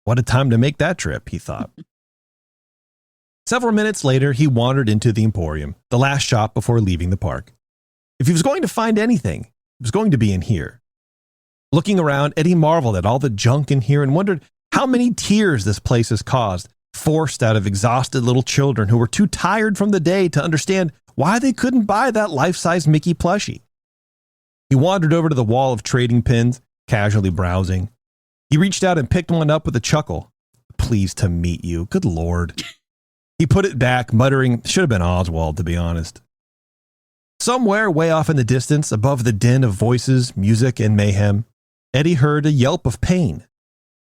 What a time to make that trip, he thought. Several minutes later, he wandered into the Emporium, the last shop before leaving the park. If he was going to find anything, it was going to be in here. Looking around, Eddie marveled at all the junk in here and wondered how many tears this place has caused, forced out of exhausted little children who were too tired from the day to understand why they couldn't buy that life-size Mickey plushie. He wandered over to the wall of trading pins, casually browsing. He reached out and picked one up with a chuckle. Pleased to meet you. Good Lord. He put it back, muttering, should have been Oswald, to be honest. Somewhere way off in the distance, above the din of voices, music, and mayhem, Eddie heard a yelp of pain.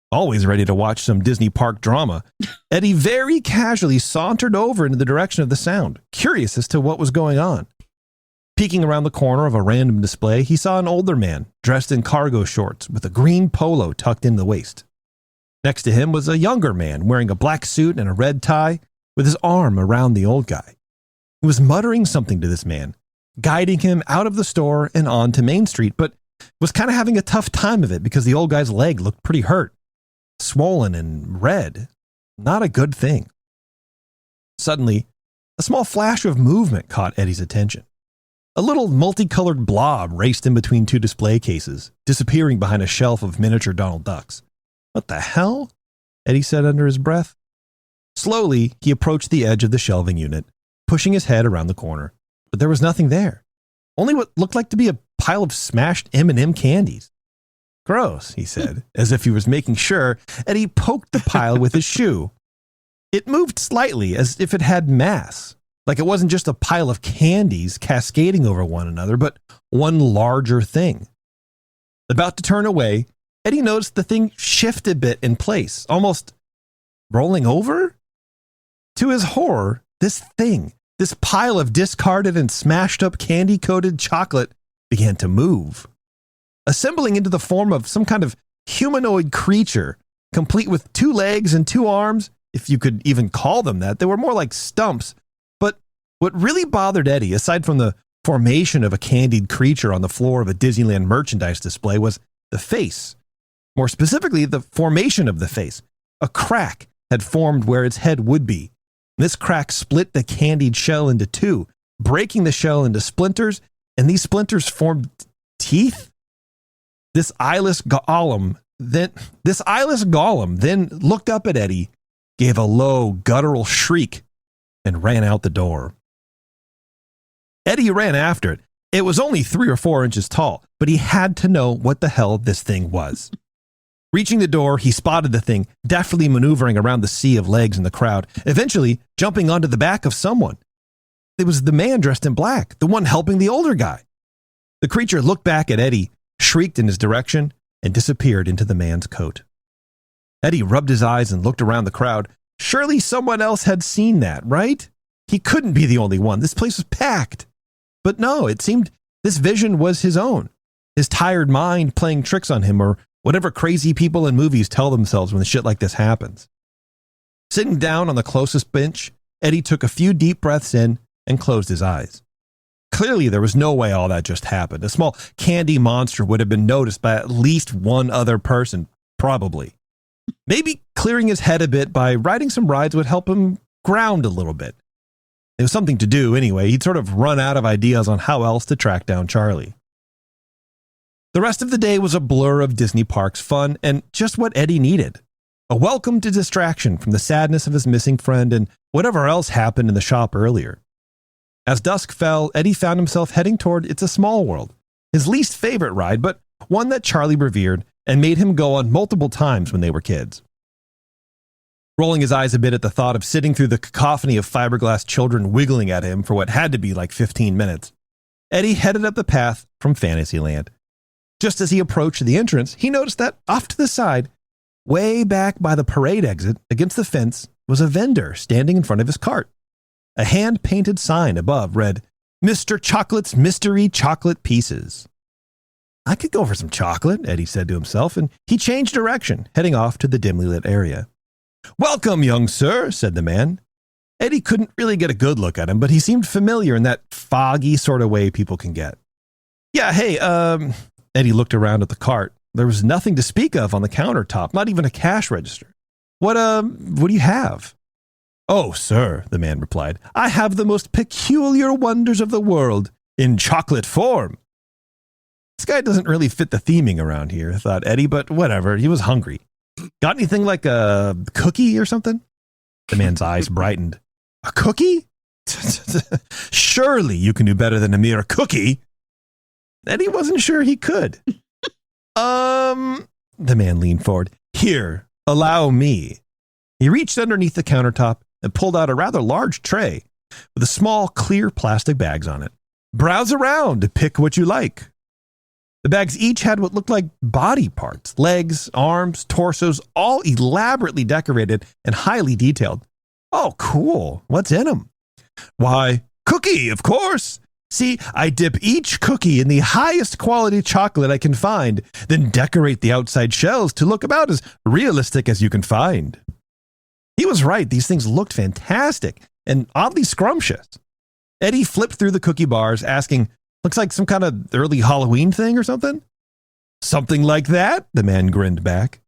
Always ready to watch some Disney park drama, Eddie very casually sauntered over into the direction of the sound, curious as to what was going on. Peeking around the corner of a random display, he saw an older man dressed in cargo shorts with a green polo tucked in the waist. Next to him was a younger man wearing a black suit and a red tie with his arm around the old guy. He was muttering something to this man, guiding him out of the store and onto Main Street, but was kind of having a tough time of it because the old guy's leg looked pretty hurt, swollen and red. Not a good thing. Suddenly, a small flash of movement caught Eddie's attention. A little multicolored blob raced in between two display cases, disappearing behind a shelf of miniature Donald Ducks. What the hell? Eddie said under his breath. Slowly, he approached the edge of the shelving unit, pushing his head around the corner. But there was nothing there. Only what looked like to be a pile of smashed M&M candies. Gross, he said, as if he was making sure, and he poked the pile with his shoe. It moved slightly, as if it had mass, like it wasn't just a pile of candies cascading over one another, but one larger thing. About to turn away, Eddie noticed the thing shift a bit in place, almost rolling over. To his horror, this thing, this pile of discarded and smashed up candy-coated chocolate, began to move, assembling into the form of some kind of humanoid creature, complete with 2 legs and 2 arms, if you could even call them that. They were more like stumps. But what really bothered Eddie, aside from the formation of a candied creature on the floor of a Disneyland merchandise display, was the face. More specifically, the formation of the face. A crack had formed where its head would be. This crack split the candied shell into 2, breaking the shell into splinters, and these splinters formed teeth. This eyeless golem then looked up at Eddie, gave a low, guttural shriek, and ran out the door. Eddie ran after it. It was only 3 or 4 inches tall, but he had to know what the hell this thing was. Reaching the door, he spotted the thing, deftly maneuvering around the sea of legs in the crowd, eventually jumping onto the back of someone. It was the man dressed in black, the one helping the older guy. The creature looked back at Eddie, shrieked in his direction, and disappeared into the man's coat. Eddie rubbed his eyes and looked around the crowd. Surely someone else had seen that, right? He couldn't be the only one. This place was packed. But no, it seemed this vision was his own, his tired mind playing tricks on him, or whatever crazy people in movies tell themselves when shit like this happens. Sitting down on the closest bench, Eddie took a few deep breaths in and closed his eyes. Clearly, there was no way all that just happened. A small candy monster would have been noticed by at least one other person, probably. Maybe clearing his head a bit by riding some rides would help him ground a little bit. It was something to do anyway. He'd sort of run out of ideas on how else to track down Charlie. The rest of the day was a blur of Disney Park's fun and just what Eddie needed. A welcome to distraction from the sadness of his missing friend and whatever else happened in the shop earlier. As dusk fell, Eddie found himself heading toward It's a Small World, his least favorite ride, but one that Charlie revered and made him go on multiple times when they were kids. Rolling his eyes a bit at the thought of sitting through the cacophony of fiberglass children wiggling at him for what had to be like 15 minutes, Eddie headed up the path from Fantasyland. Just as he approached the entrance, he noticed that off to the side, way back by the parade exit against the fence, was a vendor standing in front of his cart. A hand-painted sign above read, "Mr. Chocolate's Mystery Chocolate Pieces." I could go for some chocolate, Eddie said to himself, and he changed direction, heading off to the dimly lit area. "Welcome, young sir," said the man. Eddie couldn't really get a good look at him, but he seemed familiar in that foggy sort of way people can get. "Yeah, hey, Eddie looked around at the cart. There was nothing to speak of on the countertop, not even a cash register. What do you have?" "Oh, sir," the man replied, "I have the most peculiar wonders of the world in chocolate form." This guy doesn't really fit the theming around here, thought Eddie, but whatever, he was hungry. "Got anything like a cookie or something?" The man's eyes brightened. "A cookie? Surely you can do better than a mere cookie." Eddie wasn't sure he could. The man leaned forward. "Here, allow me." He reached underneath the countertop and pulled out a rather large tray with a small clear plastic bags on it. "Browse around to pick what you like." The bags each had what looked like body parts, legs, arms, torsos, all elaborately decorated and highly detailed. "Oh, cool. What's in them?" "Why, cookie, of course. See, I dip each cookie in the highest quality chocolate I can find, then decorate the outside shells to look about as realistic as you can find." He was right. These things looked fantastic and oddly scrumptious. Eddie flipped through the cookie bars, asking, "Looks like some kind of early Halloween thing or something?" "Something like that," the man grinned back.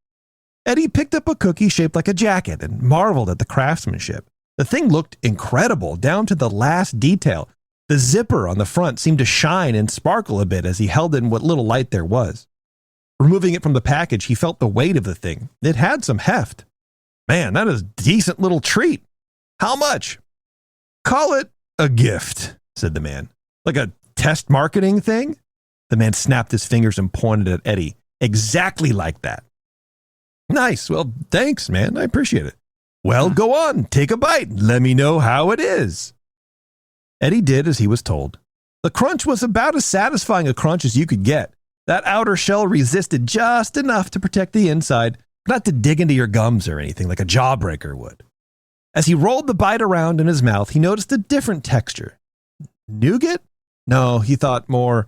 Eddie picked up a cookie shaped like a jacket and marveled at the craftsmanship. The thing looked incredible, down to the last detail. The zipper on the front seemed to shine and sparkle a bit as he held in what little light there was. Removing it from the package, he felt the weight of the thing. It had some heft. "Man, that is a decent little treat. How much?" "Call it a gift," said the man. "Like a test marketing thing?" The man snapped his fingers and pointed at Eddie. "Exactly like that." "Nice. Well, thanks, man. I appreciate it." "Well, go on. Take a bite. Let me know how it is." Eddie did as he was told. The crunch was about as satisfying a crunch as you could get. That outer shell resisted just enough to protect the inside, not to dig into your gums or anything like a jawbreaker would. As he rolled the bite around in his mouth, he noticed a different texture. Nougat? No, he thought more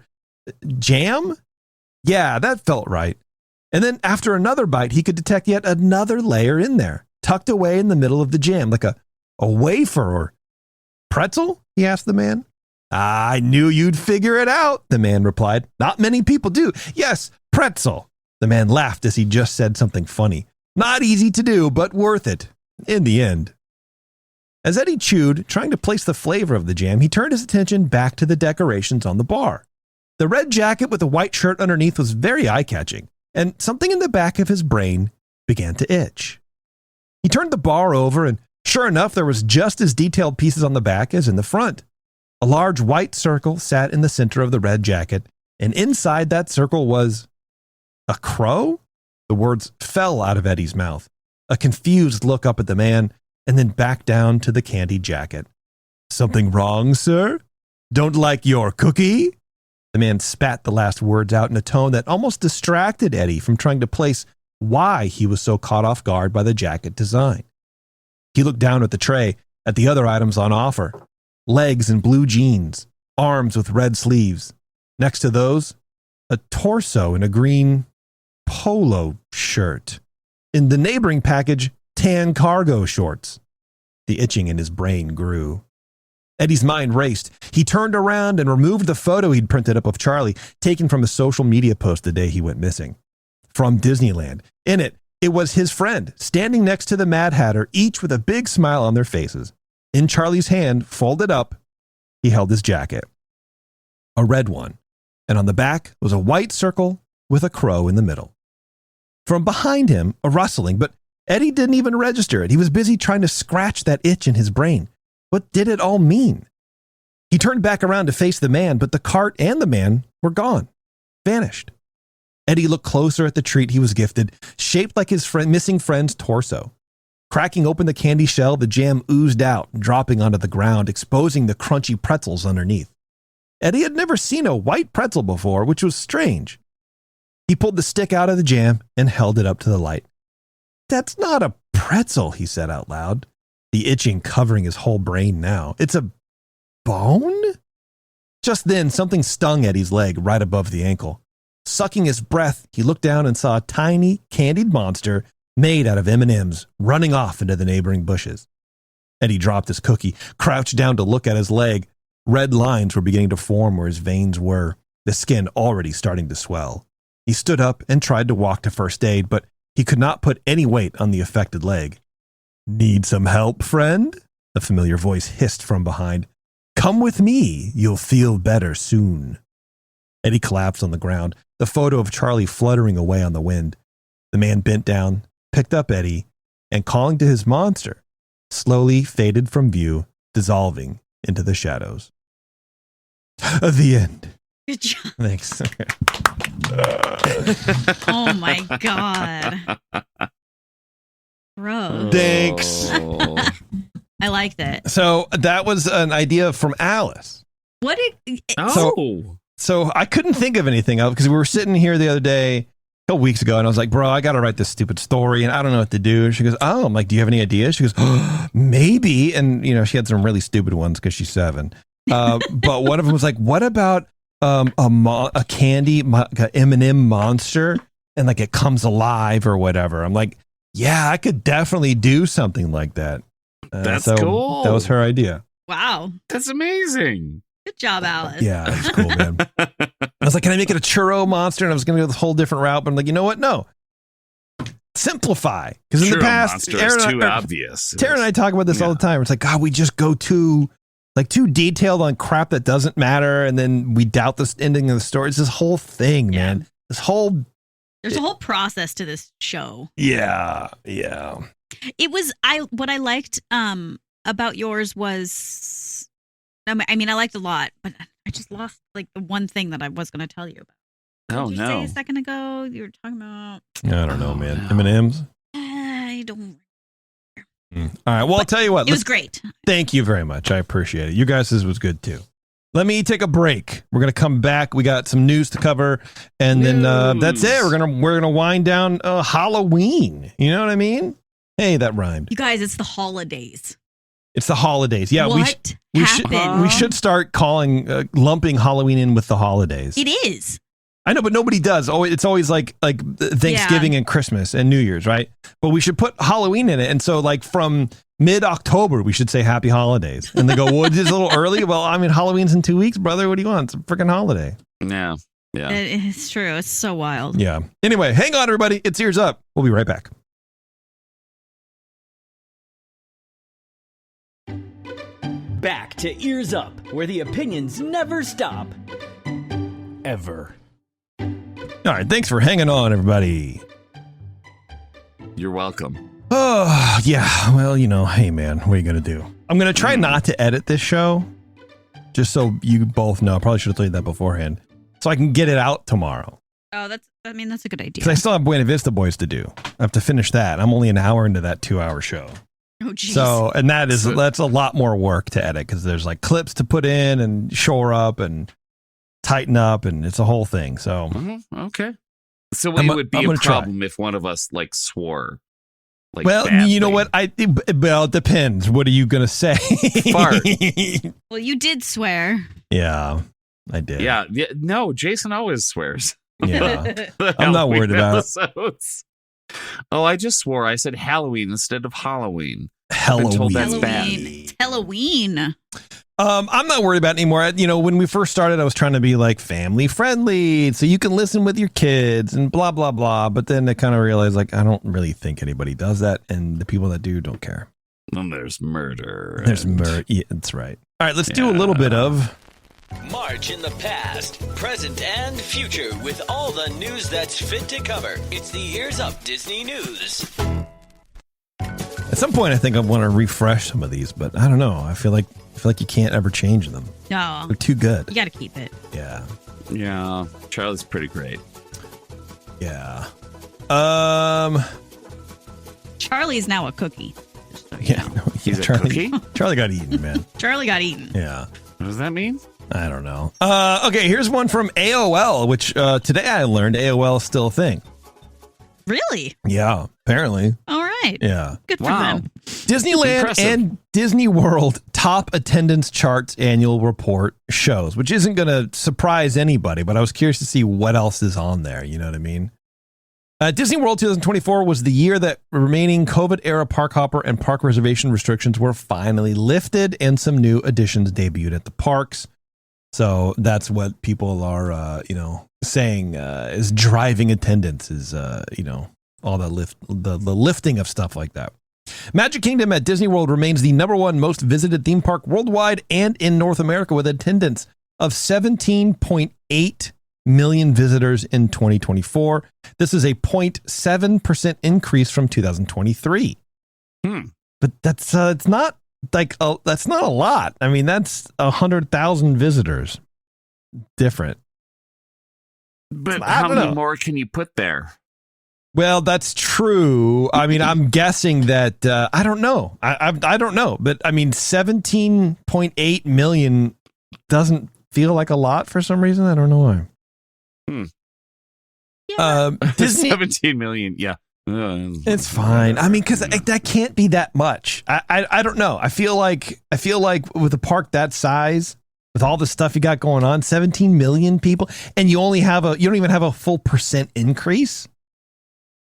jam? Yeah, that felt right. And then after another bite, he could detect yet another layer in there, tucked away in the middle of the jam, like a wafer or pretzel? He asked the man. "I knew you'd figure it out," the man replied. "Not many people do. Yes, pretzel." The man laughed as he just said something funny. Not easy to do, but worth it in the end. As Eddie chewed, trying to place the flavor of the jam, he turned his attention back to the decorations on the bar. The red jacket with the white shirt underneath was very eye-catching, and something in the back of his brain began to itch. He turned the bar over, and sure enough, there was just as detailed pieces on the back as in the front. A large white circle sat in the center of the red jacket, and inside that circle was a crow? The words fell out of Eddie's mouth. A confused look up at the man, and then back down to the candy jacket. "Something wrong, sir? Don't like your cookie?" The man spat the last words out in a tone that almost distracted Eddie from trying to place why he was so caught off guard by the jacket design. He looked down at the tray, at the other items on offer. Legs in blue jeans, arms with red sleeves. Next to those, a torso in a green polo shirt. In the neighboring package, tan cargo shorts. The itching in his brain grew. Eddie's mind raced. He turned around and removed the photo he'd printed up of Charlie, taken from a social media post the day he went missing. From Disneyland. In it, it was his friend, standing next to the Mad Hatter, each with a big smile on their faces. In Charlie's hand, folded up, he held his jacket. A red one. And on the back was a white circle with a crow in the middle. From behind him, a rustling, but Eddie didn't even register it. He was busy trying to scratch that itch in his brain. What did it all mean? He turned back around to face the man, but the cart and the man were gone, vanished. Eddie looked closer at the treat he was gifted, shaped like his missing friend's torso. Cracking open the candy shell, the jam oozed out, dropping onto the ground, exposing the crunchy pretzels underneath. Eddie had never seen a white pretzel before, which was strange. He pulled the stick out of the jam and held it up to the light. "That's not a pretzel," he said out loud, the itching covering his whole brain now. "It's a bone?" Just then, something stung Eddie's leg right above the ankle. Sucking his breath, he looked down and saw a tiny, candied monster made out of M&Ms running off into the neighboring bushes. Eddie dropped his cookie, crouched down to look at his leg. Red lines were beginning to form where his veins were, the skin already starting to swell. He stood up and tried to walk to first aid, but he could not put any weight on the affected leg. "Need some help, friend?" a familiar voice hissed from behind. "Come with me. You'll feel better soon." Eddie collapsed on the ground, the photo of Charlie fluttering away on the wind. The man bent down, picked up Eddie, and calling to his monster, slowly faded from view, dissolving into the shadows. The end. Good job. Thanks. Oh my God. Bro. Thanks. I liked it. So that was an idea from Alice. What did So I couldn't think of anything else because we were sitting here the other day, a couple weeks ago, and I was like, "Bro, I got to write this stupid story, and I don't know what to do." And she goes, "Oh," I'm like, "Do you have any ideas?" She goes, "Oh, maybe." And you know, she had some really stupid ones because she's 7. But one of them was like, "What about a candy, a M&M monster, and like it comes alive or whatever?" I'm like, "Yeah, I could definitely do something like that." That's so cool. That was her idea. Wow. That's amazing. Good job, Alice. Yeah, that's cool, man. I was like, "Can I make it a churro monster?" And I was going to go this whole different route, but I'm like, you know what? No. Simplify. Because in the past, obvious. Taren and I talk about this all the time. It's like, God, we just go too detailed on crap that doesn't matter, and then we doubt the ending of the story. It's this whole thing, man. There's a whole process to this show. Yeah. It was what I liked about yours was, I mean, I liked a lot, but I just lost like the one thing that I was going to tell you about. What did you say a second ago? You were talking about. I don't know, man. M&Ms. I don't. All right. Well, I'll tell you what. It was great. Thank you very much. I appreciate it. You guys' was good too. Let me take a break. We're gonna come back. We got some news to cover, and then that's it. We're gonna wind down Halloween. You know what I mean? Hey, that rhymed. You guys, it's the holidays. It's the holidays. Yeah, what happened? We should start lumping Halloween in with the holidays. It is. I know, but nobody does. It's always like Thanksgiving and Christmas and New Year's, right? But we should put Halloween in it. And so like from mid-October, we should say Happy Holidays. And they go, well, it's a little early. Well, I mean, Halloween's in 2 weeks, brother. What do you want? It's a freaking holiday. Yeah. It's true. It's so wild. Yeah. Anyway, hang on, everybody. It's Ears Up. We'll be right back. Back to Ears Up, where the opinions never stop. Ever. All right. Thanks for hanging on, everybody. You're welcome. Oh, yeah. Well, hey, man, what are you going to do? I'm going to try not to edit this show, just so you both know. I probably should have told you that beforehand, so I can get it out tomorrow. Oh, that's a good idea. Because I still have Buena Vista Boys to do. I have to finish that. I'm only an hour into that 2-hour show. Oh, geez. So, and that's a lot more work to edit because there's like clips to put in and shore up and tighten up, and it's a whole thing. So, okay. So it would be a problem if one of us like swore. Like, well, badly. You know what? It depends. What are you gonna say? Fart. Well, you did swear. Yeah, I did. Yeah. No, Jason always swears. Yeah, I'm not worried about episodes. Oh, I just swore. I said Halloween instead of Halloween. Halloween. I've been told that's Halloween. bad. It's Halloween. I'm not worried about it anymore. You know, when we first started, I was trying to be like family friendly, so you can listen with your kids and blah, blah, blah. But then I kind of realized, like, I don't really think anybody does that. And the people that do don't care. And there's murder. There's murder. Yeah, that's right. All right, let's do a little bit of March in the past, present, and future with all the news that's fit to cover. It's the EarzUp Disney News. At some point, I think I want to refresh some of these, but I don't know. I feel like you can't ever change them. No, They're too good. you got to keep it. Yeah. Yeah, Charlie's pretty great. Yeah. Charlie's now a cookie. Just so you Yeah. know. He's a Charlie, cookie? Charlie got eaten, man. Charlie got eaten. Yeah. What does that mean? I don't know. Okay, here's one from AOL, which today I learned AOL is still a thing. Really? Yeah, apparently. All right. Yeah. Good for Wow. them. Disneyland Impressive. and Disney World top attendance charts annual report shows, which isn't going to surprise anybody, but I was curious to see what else is on there. You know what I mean? Disney World 2024 was the year that remaining COVID-era park hopper and park reservation restrictions were finally lifted, and some new additions debuted at the parks. So that's what people are, saying is driving attendance is, all the lifting of stuff like that. Magic Kingdom at Disney World remains the #1 most visited theme park worldwide and in North America, with attendance of 17.8 million visitors in 2024. This is a 0.7% increase from 2023. But that's it's not like that's not a lot. I mean, that's 100,000 visitors. Different. But I how don't many know. more can you put there? Well, that's true. I mean, I'm guessing that I don't know. I don't know, but I mean, 17.8 million doesn't feel like a lot for some reason. I don't know why. Disney. 17 million. Yeah. It's fine. I mean, because that can't be that much. I don't know. I feel like with a park that size, with all the stuff you got going on, 17 million people, and you don't even have a full percent increase.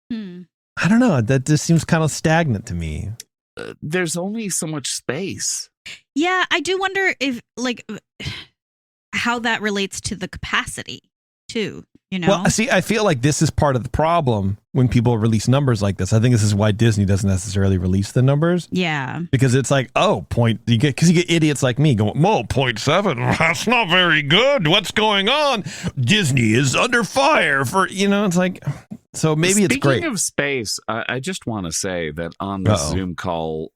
I don't know. That just seems kind of stagnant to me. There's only so much space. Yeah, I do wonder if how that relates to the capacity too. You know? Well, see, I feel like this is part of the problem when people release numbers like this. I think this is why Disney doesn't necessarily release the numbers. Yeah. Because it's like, you get idiots like me going, 0.7, that's not very good. What's going on? Disney is under fire for, it's like, so maybe it's great. Speaking of space, I just want to say that on the Zoom call,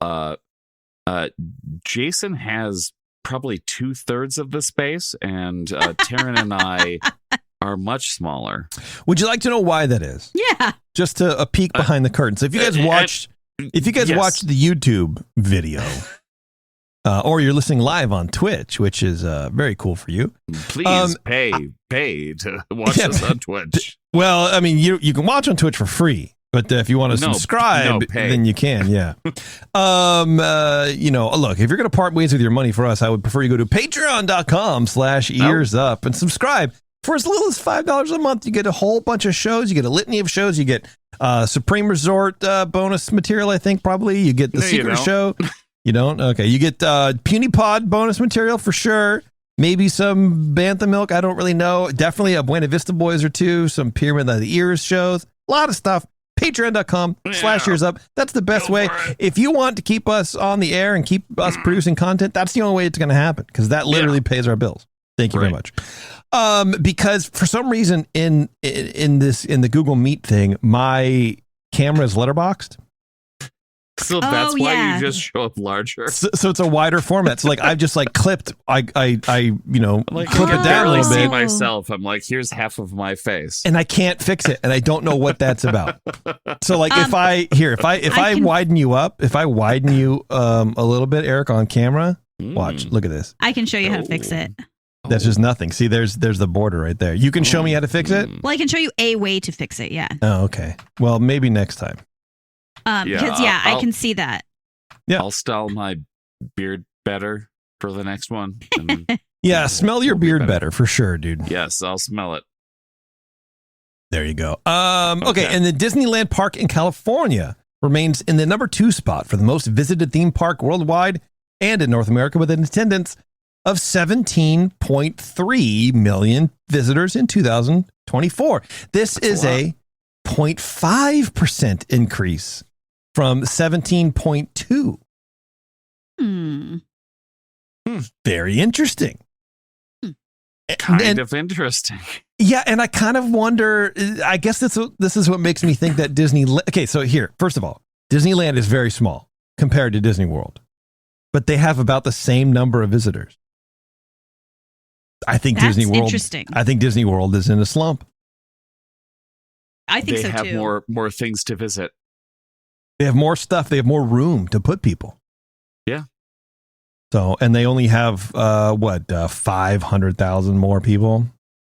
Jason has probably 2/3 of the space, and Taren and I are much smaller. Would you like to know why that is? Yeah. Just a peek behind the curtain. So if you guys watched the YouTube video, or you're listening live on Twitch, which is very cool for you, please pay to watch us on Twitch. Well, I mean, you can watch on Twitch for free, but if you want to subscribe, then you can. Yeah. Look, if you're going to part ways with your money for us, I would prefer you go to patreon.com/EarzUp and subscribe. For as little as $5 a month, you get a whole bunch of shows. You get a litany of shows. You get Supreme Resort bonus material, I think, probably. You get the Secret Show. You don't? Okay. You get Puny Pod bonus material for sure. Maybe some Bantha Milk. I don't really know. Definitely a Buena Vista Boys or two. Some Pyramid of the Ears shows. A lot of stuff. Patreon.com/EarzUp. That's the best way. If you want to keep us on the air and keep us producing content, that's the only way it's going to happen, because that literally pays our bills. Thank you very much. Because for some reason in the Google Meet thing, my camera is letterboxed. So that's why you just show up larger. So it's a wider format. So like I've just clipped, I clip it down a little see bit. myself. I'm like, here's half of my face, and I can't fix it, and I don't know what that's about. So like if I widen you a little bit, Eric, on camera, watch, look at this. I can show you how to fix it. That's just nothing. See, there's the border right there. You can show me how to fix it? Well, I can show you a way to fix it, yeah. Oh, okay. Well, maybe next time. Because I can see that. Yeah. I'll style my beard better for the next one. Yeah, smell your beard better for sure, dude. Yes, I'll smell it. There you go. Okay, and the Disneyland Park in California remains in the #2 spot for the most visited theme park worldwide and in North America, with an attendance of 17.3 million visitors in 2024. This is a 0.5% increase from 17.2. Very interesting. Kind of interesting. Yeah, and I kind of wonder, I guess this is what makes me think that Disney... Okay, so here, first of all, Disneyland is very small compared to Disney World, but they have about the same number of visitors. I think That's Disney World... interesting. I think Disney World is in a slump. I think they so have too. more things to visit. They have more stuff. They have more room to put people. Yeah. So, and they only have 500,000 more people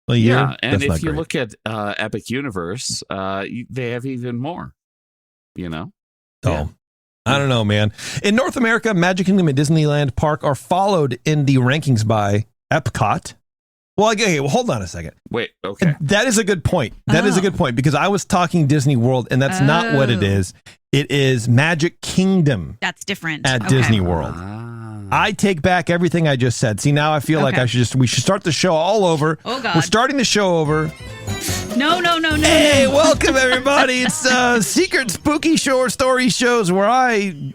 a year. Yeah, and That's not if you great. look at Epic Universe, they have even more. You know. So, Yeah. I don't know, man. In North America, Magic Kingdom and Disneyland Park are followed in the rankings by Epcot. Well, okay, well, hold on a second. Wait, okay. That is a good point. That is a good point because I was talking Disney World, and that's not what it is. It is Magic Kingdom That's different. at Okay. Disney World. I take back everything I just said. See, now I feel like Okay. we should start the show all over. Oh, God. We're starting the show over. No. Hey, welcome everybody. It's Secret Spooky Story Shows where I,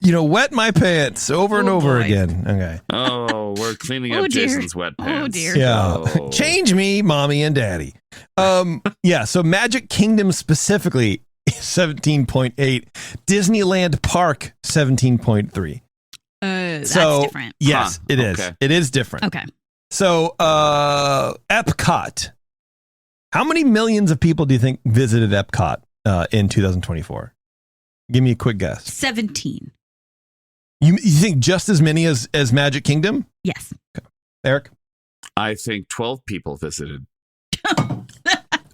wet my pants over and over boy. again. Okay. Oh, we're cleaning Oh, up dear. Jason's wet pants. Oh, dear. Yeah. Oh. Change me, mommy and daddy. Yeah, so Magic Kingdom specifically 17.8, Disneyland Park 17.3. That's So different. yes, Huh, it is. okay. It is different. Okay. So Epcot. How many millions of people do you think visited Epcot in 2024? Give me a quick guess. 17. You think just as many as Magic Kingdom? Yes. Eric? I think 12 people visited.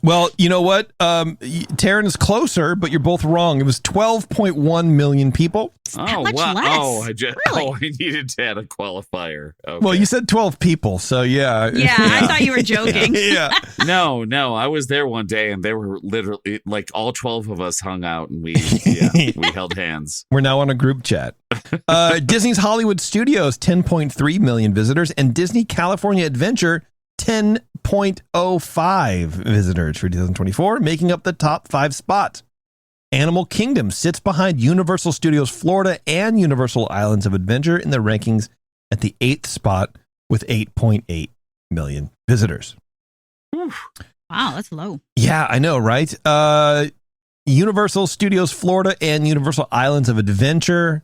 Well, you know what? Taren is closer, but you're both wrong. It was 12.1 million people. Oh, much wow. less? Oh, Really? I needed to add a qualifier. Okay. Well, you said 12 people, so yeah. Yeah, I thought you were joking. Yeah. No, I was there one day and they were literally like all 12 of us hung out and we held hands. We're now on a group chat. Disney's Hollywood Studios, 10.3 million visitors, and Disney California Adventure, 10.05 visitors for 2024, making up the top 5 spots. Animal Kingdom sits behind Universal Studios Florida and Universal Islands of Adventure in the rankings at the 8th spot with 8.8 million visitors. Wow, that's low. Yeah, I know, right? Universal Studios Florida and Universal Islands of Adventure.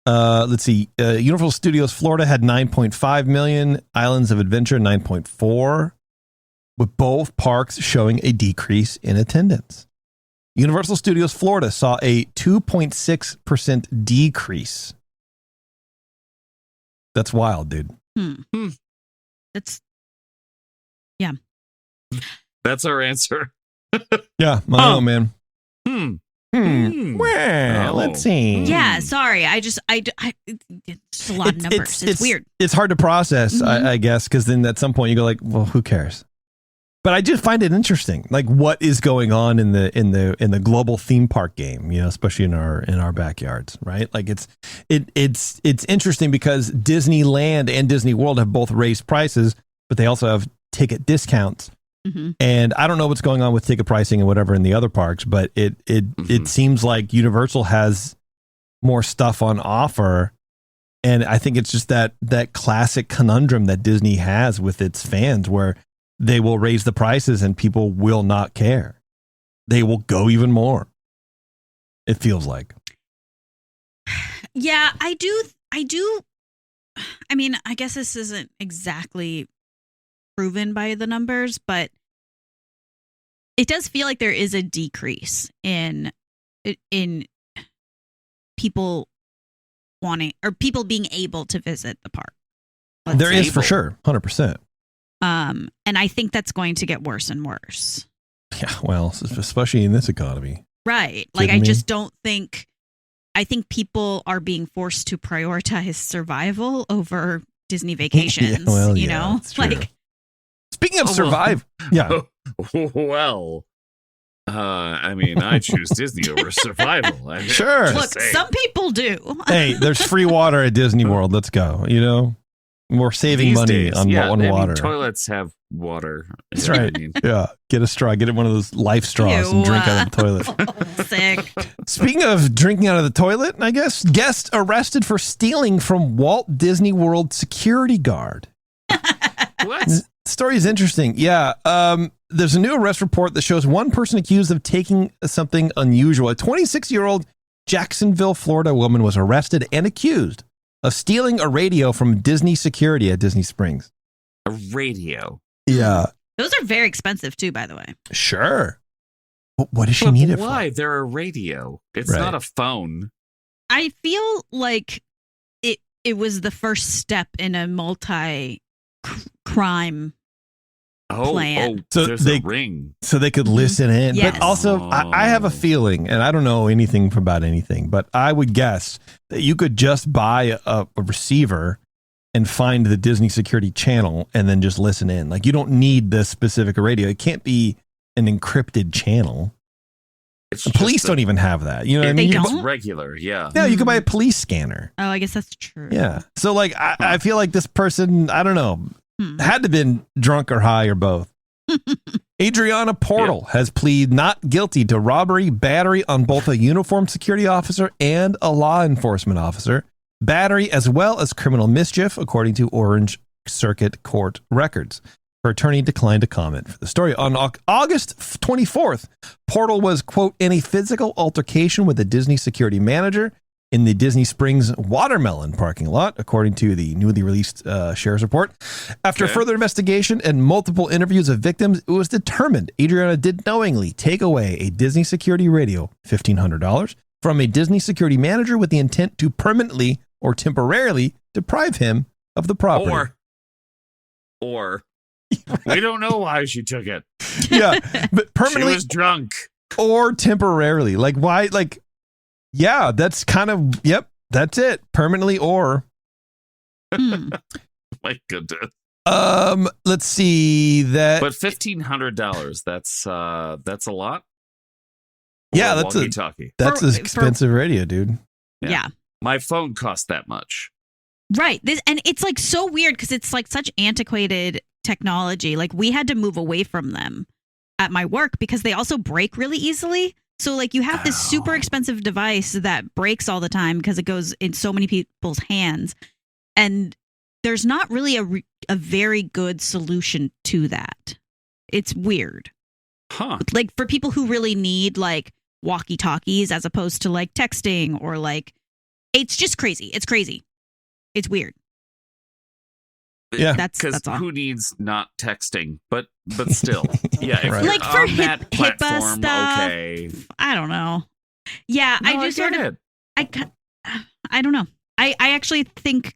Let's see. Universal Studios Florida had 9.5 million, Islands of Adventure 9.4, with both parks showing a decrease in attendance. Universal Studios Florida saw a 2.6% decrease. That's wild, dude. That's That's our answer. Yeah, I know, man. Well, Oh. let's see. yeah. Sorry, it's a lot of numbers. It's weird. It's hard to process, Mhm. I guess, because then at some point you go like, well, who cares? But I just find it interesting, like what is going on in the global theme park game, especially in our backyards, right? Like it's interesting because Disneyland and Disney World have both raised prices, but they also have ticket discounts. Mhm. And I don't know what's going on with ticket pricing and whatever in the other parks, but it seems like Universal has more stuff on offer. And I think it's just that classic conundrum that Disney has with its fans where they will raise the prices and people will not care. They will go even more. It feels like. Yeah, I do. I mean, I guess this isn't exactly proven by the numbers, but it does feel like there is a decrease in people wanting or people being able to visit the park. There is for sure, 100%. And I think that's going to get worse and worse. Yeah, well, especially in this economy. Right. Like, Kidding I me? just don't think, I think people are being forced to prioritize survival over Disney vacations, you know? that's true. Like, Speaking of Oh, well. survive, yeah. Well, I mean, I choose Disney over survival. I mean, Sure. just look, saying. some people do. Hey, there's free water at Disney World. Let's go, We're saving These money days, on water. Toilets have water. That's right. Yeah. Get a straw. Get it one of those life straws and drink out of the toilet. Sick. Speaking of drinking out of the toilet, I guess, guest arrested for stealing from Walt Disney World security guard. What? The story is interesting. Yeah. There's a new arrest report that shows one person accused of taking something unusual. A 26-year-old Jacksonville, Florida woman was arrested and accused of stealing a radio from Disney security at Disney Springs. A radio. Yeah. Those are very expensive too, by the way. Sure. What does she need it Why? for? They're a radio. It's Right. not a phone. I feel like it was the first step in a multi-crime. Plan. So There's a ring. So they could listen in. Yes. But also, I have a feeling, and I don't know anything about anything, but I would guess that you could just buy a receiver and find the Disney security channel and then just listen in. Like, you don't need this specific radio. It can't be an encrypted channel. It's Police don't even have that. You know what I mean? They You don't? It's regular, yeah. No, you can buy a police scanner. Oh, I guess that's true. Yeah. So, like, I feel like this person, I don't know, had to have been drunk or high or both. Adriana Portal has pleaded not guilty to robbery, battery on both a uniformed security officer and a law enforcement officer, battery as well as criminal mischief, according to Orange Circuit Court records. Her attorney declined to comment for the story. On August 24th, Portal was, quote, in a physical altercation with a Disney security manager in the Disney Springs Watermelon parking lot, according to the newly released sheriff's report. After further investigation and multiple interviews of victims, it was determined Adriana did knowingly take away a Disney security radio, $1,500, from a Disney security manager with the intent to permanently or temporarily deprive him of the property. Or we don't know why she took it. Yeah, but permanently She was drunk. or temporarily. Like, why? Like, yeah, that's kind of, yep, that's it. Permanently or. My goodness. Let's see that. But $1,500, that's a lot. Yeah, Or that's a walkie-talkie. that's an expensive radio, dude. Yeah. My phone cost that much. Right. And it's like so weird because it's like such antiquated technology. Like we had to move away from them at my work because they also break really easily. So like you have this super expensive device that breaks all the time because it goes in so many people's hands. And there's not really a very good solution to that. It's weird. Huh. Like for people who really need like walkie-talkies as opposed to like texting or like, it's just crazy. It's crazy. It's weird. Yeah. That's all. Who needs not texting? But still, yeah. If Right. you're Like for on that HIPAA platform, stuff. okay. I don't know. Yeah, No, I just get sort of, it. I don't know. I actually think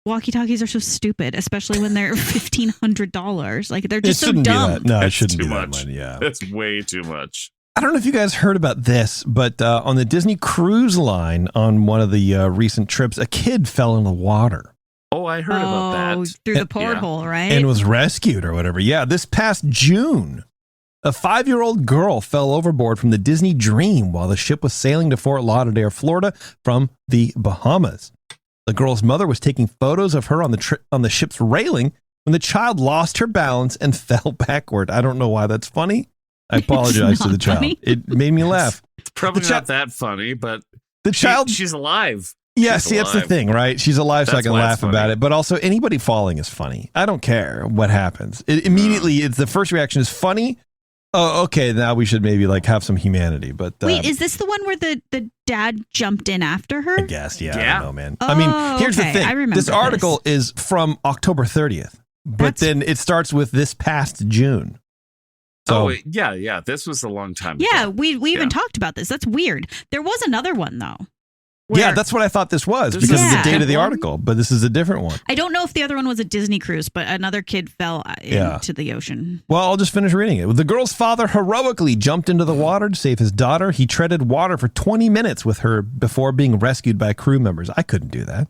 walkie-talkies are so stupid, especially when they're $1,500. Like they're just so shouldn't be dumb. that. No, it That's shouldn't too be that much. much. Yeah. That's way too much. I don't know if you guys heard about this, but on the Disney Cruise Line on one of the recent trips, a kid fell in the water Oh, I heard about that. Through the porthole, right? and was rescued or whatever. Yeah, this past June, a 5-year-old girl fell overboard from the Disney Dream while the ship was sailing to Fort Lauderdale, Florida from the Bahamas. The girl's mother was taking photos of her on the ship's railing when the child lost her balance and fell backward. I don't know why that's funny. I apologize to the child. funny. It made me laugh. It's probably The not that funny, but The child, she's alive. yeah, she's see, that's the alive. thing, right? She's alive, so I That's can why laugh it's funny. about it. But also, anybody falling is funny. I don't care what happens. Immediately, it's the first reaction is funny. Oh, okay, now we should maybe like have some humanity. But Wait, is this the one where the dad jumped in after her? I guess, yeah, I Yeah. don't know, man. Oh, I mean, here's the okay, thing. I remember This article is from October 30th, but then it starts with this past June. So, yeah. This was a long time Yeah, ago. we even Yeah. talked about this. That's weird. There was another one though. yeah, where- that's what I thought this was This because is of a the date of the one? article. But this is a different one. I don't know if the other one was a Disney cruise, but another kid fell Yeah. into the ocean. Well, I'll just finish reading it. The girl's father heroically jumped into the water to save his daughter. He treaded water for 20 minutes with her before being rescued by crew members. I couldn't do that.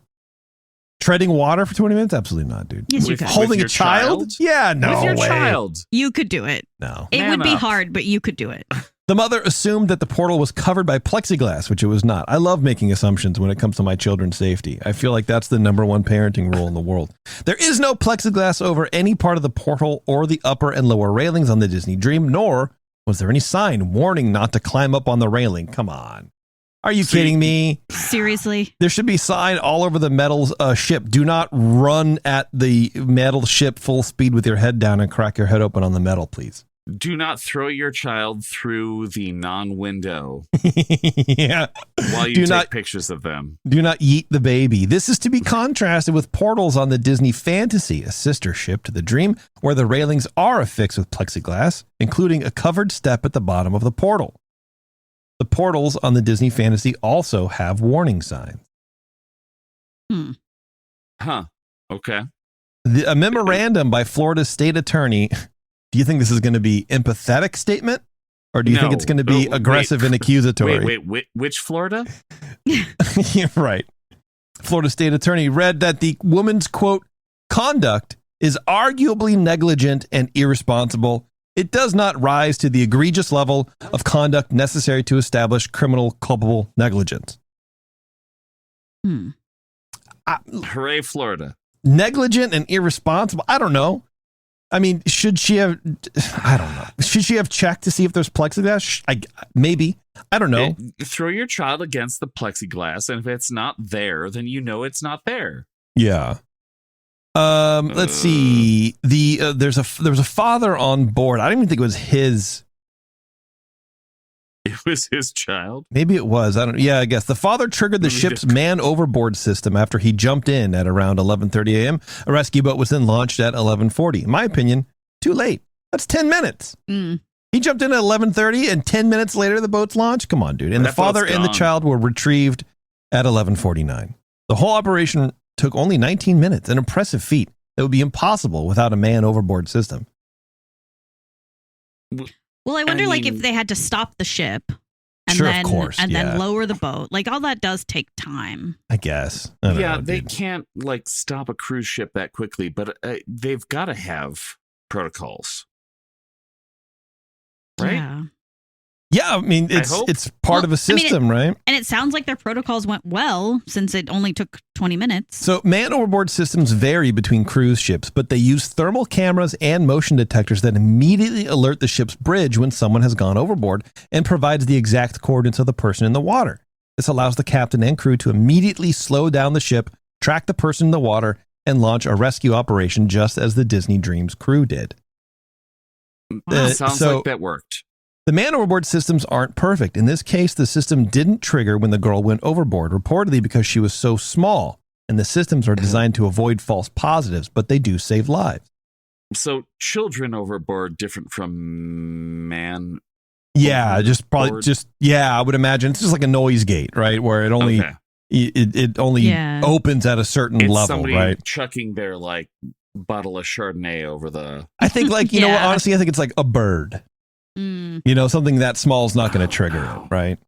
Treading water for 20 minutes? Absolutely not, dude. Yes, you With- could. Holding your a child? child? Yeah, no With your way. child. You could do it. No. It Man would be up. hard, but you could do it. The mother assumed that the portal was covered by plexiglass, which it was not. I love making assumptions when it comes to my children's safety. I feel like that's the number one parenting rule in the world. There is no plexiglass over any part of the portal or the upper and lower railings on the Disney Dream, nor was there any sign warning not to climb up on the railing. Come on. Are you kidding me? Seriously? There should be a sign all over the metal ship. Do not run at the metal ship full speed with your head down and crack your head open on the metal, please. Do not throw your child through the non-window Yeah. while you take pictures of them. Do not yeet the baby. This is to be contrasted with portals on the Disney Fantasy, a sister ship to the Dream, where the railings are affixed with plexiglass, including a covered step at the bottom of the portal. The portals on the Disney Fantasy also have warning signs. Huh. Okay. A memorandum by Florida State Attorney. Do you think this is going to be empathetic statement? Or do you think it's going to be aggressive and accusatory? Wait, which Florida? Yeah, right. Florida State Attorney read that the woman's, quote, conduct is arguably negligent and irresponsible. It does not rise to the egregious level of conduct necessary to establish criminal culpable negligence. Hooray, Florida. Negligent and irresponsible? I don't know. I mean, should she have, I don't know. Should she have checked to see if there's plexiglass? Maybe. I don't know. Throw your child against the plexiglass, and if it's not there, then you know it's not there. Yeah. Let's see. There was a father on board. I don't even think it was his. It was his child. Maybe it was. I guess the father triggered the ship's man overboard system after he jumped in at around 11:30 a.m. A rescue boat was then launched at 11:40. In my opinion, too late. That's 10 minutes. He jumped in at 11:30 and 10 minutes later the boat's launched. Come on, dude. And the father and the child were retrieved at 11:49. The whole operation took only 19 minutes, an impressive feat. It would be impossible without a man overboard system. Well, I wonder, like, if they had to stop the ship and sure, then, of course, then lower the boat. Like, all that does take time. I guess. I don't know, they dude. can't, like, stop a cruise ship that quickly, but they've got to have protocols. Right? Yeah, I mean, it's part of a system, right? And it sounds like their protocols went well since it only took 20 minutes. So man overboard systems vary between cruise ships, but they use thermal cameras and motion detectors that immediately alert the ship's bridge when someone has gone overboard and provides the exact coordinates of the person in the water. This allows the captain and crew to immediately slow down the ship, track the person in the water, and launch a rescue operation just as the Disney Dreams crew did. Sounds like that worked. The man overboard systems aren't perfect. In this case, the system didn't trigger when the girl went overboard, reportedly because she was so small, and the systems are designed to avoid false positives, but they do save lives. So children overboard different from man? Yeah, I would imagine. It's just like a noise gate, right? Where it only it only opens at a certain level, somebody right? Chucking their, like, bottle of Chardonnay over the... I think, like, you know what, honestly, I think it's like a bird. You know, something that small is not going to trigger it, right?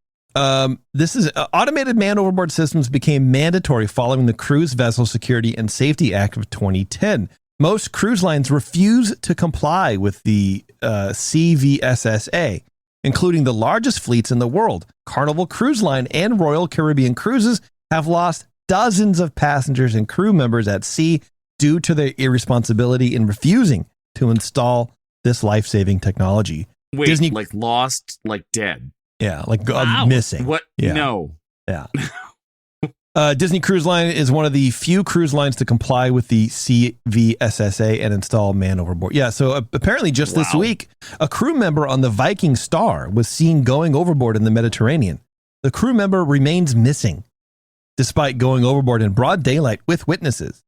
This is automated man overboard systems became mandatory following the Cruise Vessel Security and Safety Act of 2010. Most cruise lines refuse to comply with the CVSSA, including the largest fleets in the world. Carnival Cruise Line and Royal Caribbean Cruises have lost dozens of passengers and crew members at sea due to their irresponsibility in refusing to install this life-saving technology. Wait, Disney, like lost, like dead? Yeah, like missing. What? Yeah. No. Yeah. Disney Cruise Line is one of the few cruise lines to comply with the CVSSA and install man overboard. Yeah, so apparently just this week, a crew member on the Viking Star was seen going overboard in the Mediterranean. The crew member remains missing, despite going overboard in broad daylight with witnesses.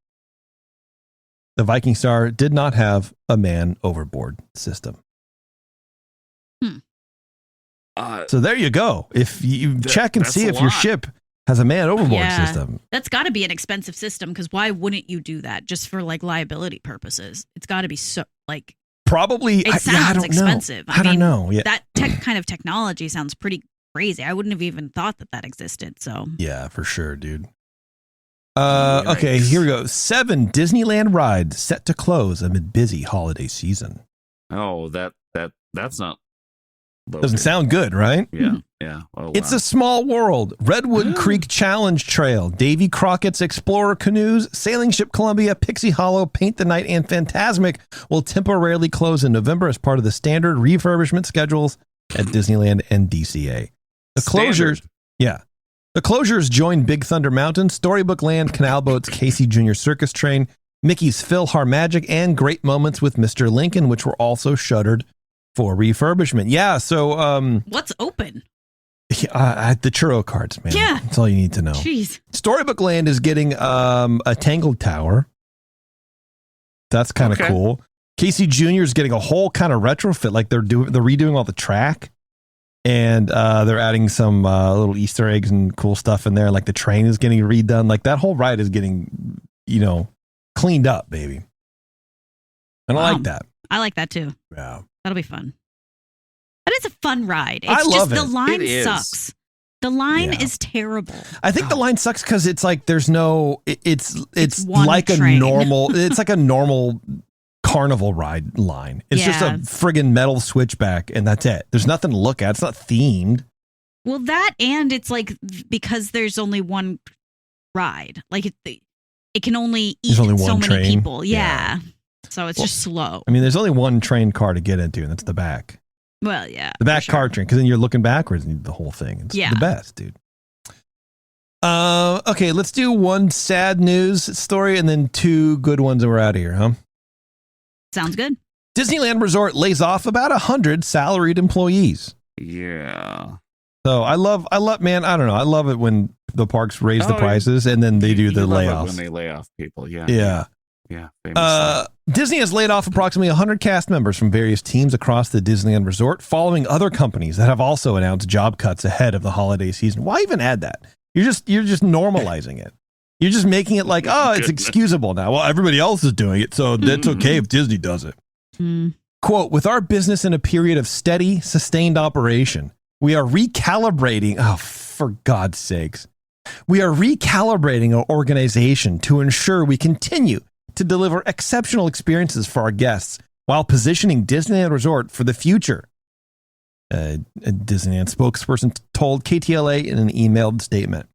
The Viking Star did not have a man overboard system. So there you go. If you check and see if your ship has a man overboard system. That's got to be an expensive system, because why wouldn't you do that just for, like, liability purposes? It's got to be so, like, probably. It sounds expensive. I don't know. Yeah. That kind of technology sounds pretty crazy. I wouldn't have even thought that existed. So yeah, for sure, dude. Okay, here we go. 7 Disneyland rides set to close amid busy holiday season. Oh, that's not Doesn't sound good, right? Yeah, yeah. Oh, It's a small world. Redwood Creek Challenge Trail, Davy Crockett's Explorer Canoes, Sailing Ship Columbia, Pixie Hollow, Paint the Night, and Phantasmic will temporarily close in November as part of the standard refurbishment schedules at Disneyland and DCA. The closures, the closures join Big Thunder Mountain, Storybook Land, Canal Boats, Casey Jr. Circus Train, Mickey's Philhar-Magic, and Great Moments with Mr. Lincoln, which were also shuttered for refurbishment. Yeah, so what's open? The churro carts, man. Yeah, that's all you need to know. Jeez. Storybook Land is getting a Tangled Tower. That's kind of cool. Casey Jr. is getting a whole kind of retrofit, like they're redoing all the track, and they're adding some little Easter eggs and cool stuff in there. Like the train is getting redone. Like that whole ride is getting, cleaned up, baby. And I like that. I like that too. Yeah. That'll be fun. That is a fun ride. It's I love just the it. line It sucks. The line is terrible. I think the line sucks because it's like there's no. It's one like train. a normal. It's like a normal carnival ride line. It's just a friggin' metal switchback, and that's it. There's nothing to look at. It's not themed. Well, that and it's like because there's only one ride. Like it can only eat only so one many train. people. Yeah. So it's just slow. I mean, there's only one train car to get into, and that's the back. Well, yeah. The back car train, because then you're looking backwards and the whole thing. It's the best, dude. Okay, let's do one sad news story and then two good ones, and we're out of here, huh? Sounds good. Disneyland Resort lays off about 100 salaried employees. Yeah. So I love, man. I don't know. I love it when the parks raise the prices and then they do the layoffs. When they lay off people, yeah. Yeah. Disney has laid off approximately 100 cast members from various teams across the Disneyland Resort, following other companies that have also announced job cuts ahead of the holiday season. Why even add that? You're just normalizing it. You're just making it like, it's excusable now. Well, everybody else is doing it, so that's okay if Disney does it. Quote, with our business in a period of steady, sustained operation, we are recalibrating. Oh, for God's sakes. We are recalibrating our organization to ensure we continue to deliver exceptional experiences for our guests while positioning Disneyland Resort for the future. A Disneyland spokesperson told KTLA in an emailed statement.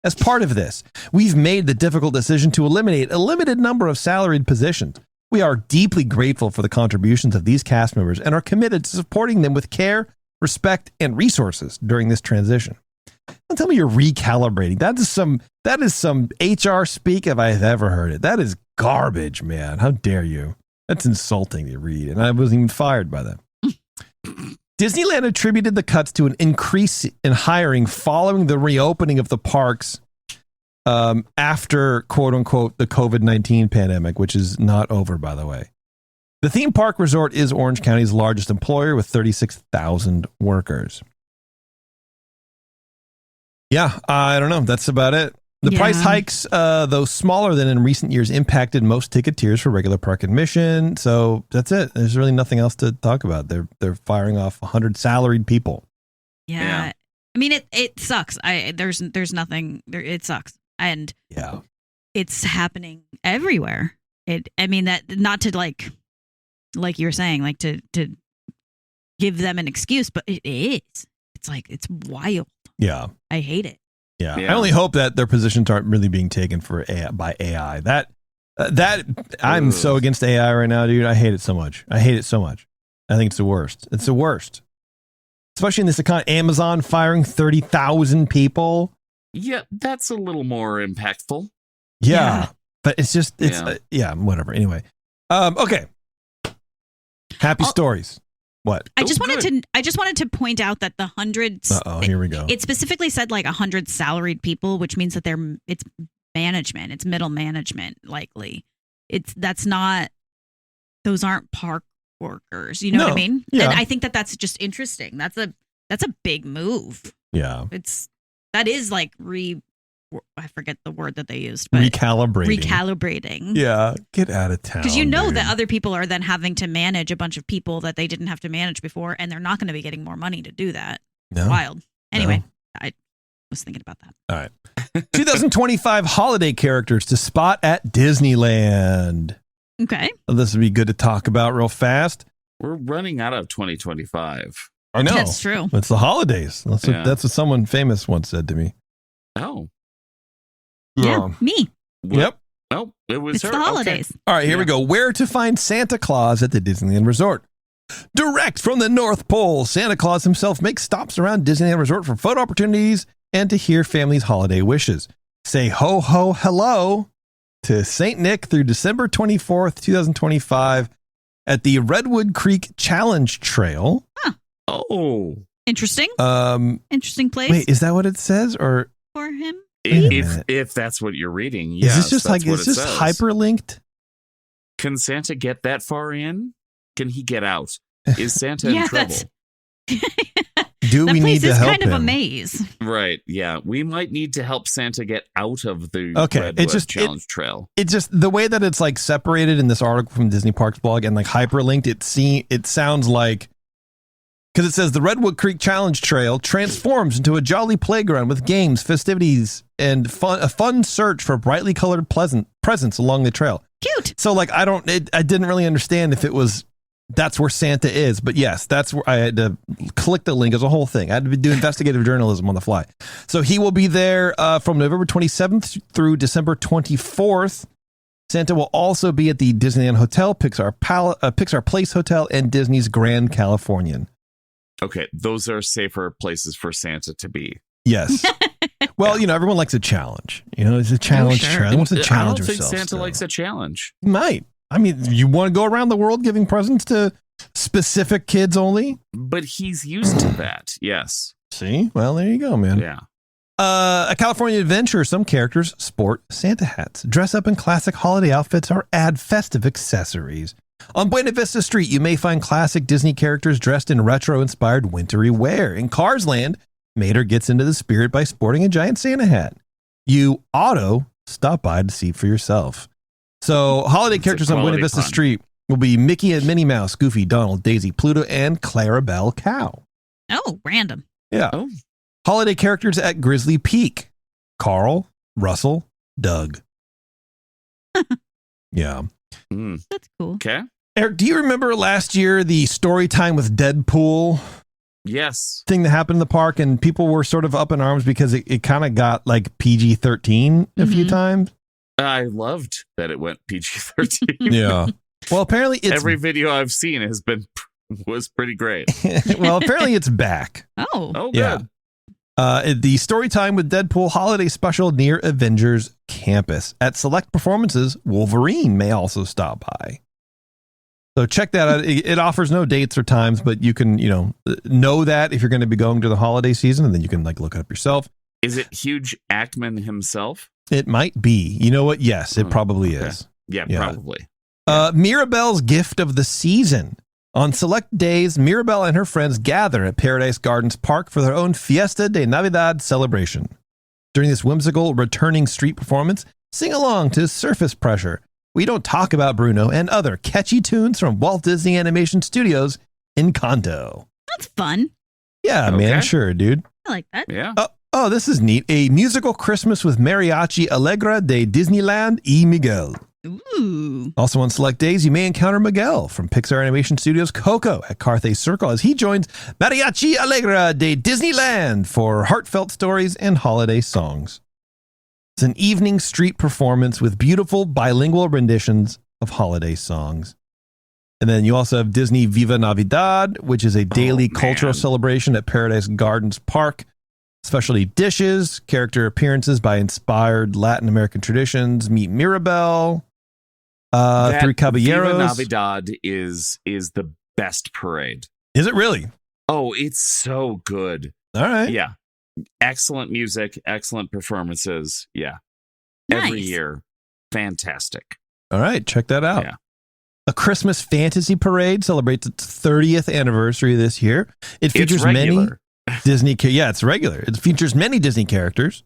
As part of this, we've made the difficult decision to eliminate a limited number of salaried positions. We are deeply grateful for the contributions of these cast members and are committed to supporting them with care, respect, and resources during this transition. Don't tell me you're recalibrating. That is some HR speak if I've ever heard it. That is garbage, man. How dare you? That's insulting to read, and I wasn't even fired by that. Disneyland attributed the cuts to an increase in hiring following the reopening of the parks after, quote unquote, the COVID-19 pandemic, which is not over, by the way. The theme park resort is Orange County's largest employer with 36,000 workers. Yeah, I don't know. That's about it. The price hikes, though smaller than in recent years, impacted most ticketers for regular park admission. So that's it. There's really nothing else to talk about. They're firing off 100 salaried people. Yeah. I mean, it sucks. There's nothing there. It sucks. And it's happening everywhere. That not to like you were saying, like to give them an excuse, but it is. It's like, it's wild. Yeah. I hate it. Yeah. I only hope that their positions aren't really being taken by AI. That I'm so against AI right now, dude. I hate it so much. I think it's the worst. It's the worst. Especially in this economy. Amazon firing 30,000 people. Yeah, that's a little more impactful. Yeah. But it's just, whatever. Anyway. Okay. Happy stories. What? I just wanted to point out that the hundreds. Here we go. It specifically said like 100 salaried people, which means that it's management, it's middle management, likely. Those aren't park workers. You know what I mean? Yeah. And I think that's just interesting. That's a big move. Yeah. That is like I forget the word that they used, but recalibrating. Yeah, get out of town. Because that other people are then having to manage a bunch of people that they didn't have to manage before, and they're not going to be getting more money to do that. No. Wild. Anyway, I was thinking about that. All right. 2025 holiday characters to spot at Disneyland. Okay. Well, this would be good to talk about real fast. We're running out of 2025. I know. That's true. It's the holidays. That's what someone famous once said to me. Oh. Yeah, me. Yep. Oh, it was It's her. the holidays. All right, here we go. Where to find Santa Claus at the Disneyland Resort. Direct from the North Pole, Santa Claus himself makes stops around Disneyland Resort for photo opportunities and to hear families' holiday wishes. Say ho, ho, hello to St. Nick through December 24th, 2025 at the Redwood Creek Challenge Trail. Oh. Interesting. Interesting place. Wait, is that what it says? Or for him? If that's what you're reading, yes. Is this just like, is this hyperlinked? Can Santa get that far in? Can he get out? Is Santa in trouble? Do we need to help him? That place is kind of a maze. Right, yeah. We might need to help Santa get out of the Redwood Challenge Trail. It's just the way that it's like separated in this article from Disney Parks blog and like hyperlinked, it sounds like, because it says the Redwood Creek Challenge Trail transforms into a jolly playground with games, festivities, and a fun search for brightly colored presents along the trail. Cute. So like I didn't really understand if it was that's where Santa is, but yes, that's where I had to click the link as a whole thing. I had to do investigative journalism on the fly. So he will be there from November 27th through December 24th. Santa will also be at the Disneyland Hotel, Pixar Place Hotel, and Disney's Grand Californian. Okay, those are safer places for Santa to be. Yes. Well, everyone likes a challenge. It's a challenge. Sure. He wants to challenge I don't think himself. Santa likes a challenge. He might. I mean, you want to go around the world giving presents to specific kids only? But he's used to that, yes. See? Well, there you go, man. Yeah. A California adventure. Some characters sport Santa hats, dress up in classic holiday outfits, or add festive accessories. On Buena Vista Street, you may find classic Disney characters dressed in retro-inspired wintry wear. In Cars Land, Mater gets into the spirit by sporting a giant Santa hat. You stop by to see for yourself. So, holiday characters on Buena Vista Street will be Mickey and Minnie Mouse, Goofy, Donald, Daisy, Pluto, and Clarabelle Cow. Oh, random. Yeah. Oh. Holiday characters at Grizzly Peak. Carl, Russell, Doug. Yeah. That's cool. Okay. Eric, do you remember last year the story time with Deadpool? Yes. Thing that happened in the park, and people were sort of up in arms because it kind of got like PG-13 a few times. I loved that it went PG-13. Yeah. Well, apparently every video I've seen was pretty great. Well, apparently it's back. Oh, good. Yeah. The story time with Deadpool holiday special near Avengers Campus. At select performances, Wolverine may also stop by. So check that out. It offers no dates or times, but you can, know that if you're going to be going to the holiday season, and then you can look it up yourself. Is it Hugh Jackman himself? It might be. You know what? Yes, it probably is. Yeah, probably. Mirabelle's gift of the season. On select days, Mirabelle and her friends gather at Paradise Gardens Park for their own Fiesta de Navidad celebration. During this whimsical returning street performance, sing along to Surface Pressure, We Don't Talk About Bruno, and other catchy tunes from Walt Disney Animation Studios Encanto. That's fun. Yeah, man, sure, dude. I like that. Yeah. Oh, this is neat. A musical Christmas with Mariachi Allegra de Disneyland y Miguel. Ooh. Also on select days, you may encounter Miguel from Pixar Animation Studios Coco at Carthay Circle as he joins Mariachi Allegra de Disneyland for heartfelt stories and holiday songs. It's an evening street performance with beautiful bilingual renditions of holiday songs. And then you also have Disney Viva Navidad, which is a daily cultural celebration at Paradise Gardens Park. Specialty dishes, character appearances by inspired Latin American traditions. Meet Mirabelle. Three Caballeros. Viva Navidad is the best parade. Is it really? Oh, it's so good. All right. Yeah. Excellent music, excellent performances. Yeah. Nice. Every year. Fantastic. All right. Check that out. Yeah. A Christmas Fantasy Parade celebrates its 30th anniversary this year. It features many Disney. Yeah, it's regular. It features many Disney characters.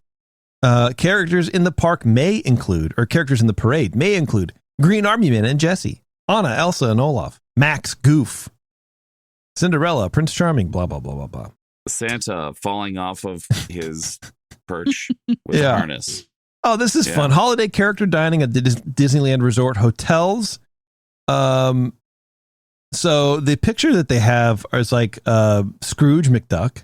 Characters in the park may include, or characters in the parade may include Green Army Man and Jessie, Anna, Elsa, and Olaf, Max, Goof, Cinderella, Prince Charming, blah, blah, blah, blah, blah. Santa falling off of his perch with a harness. Oh, this is fun. Holiday character dining at the Disneyland Resort hotels. So the picture that they have is like Scrooge McDuck,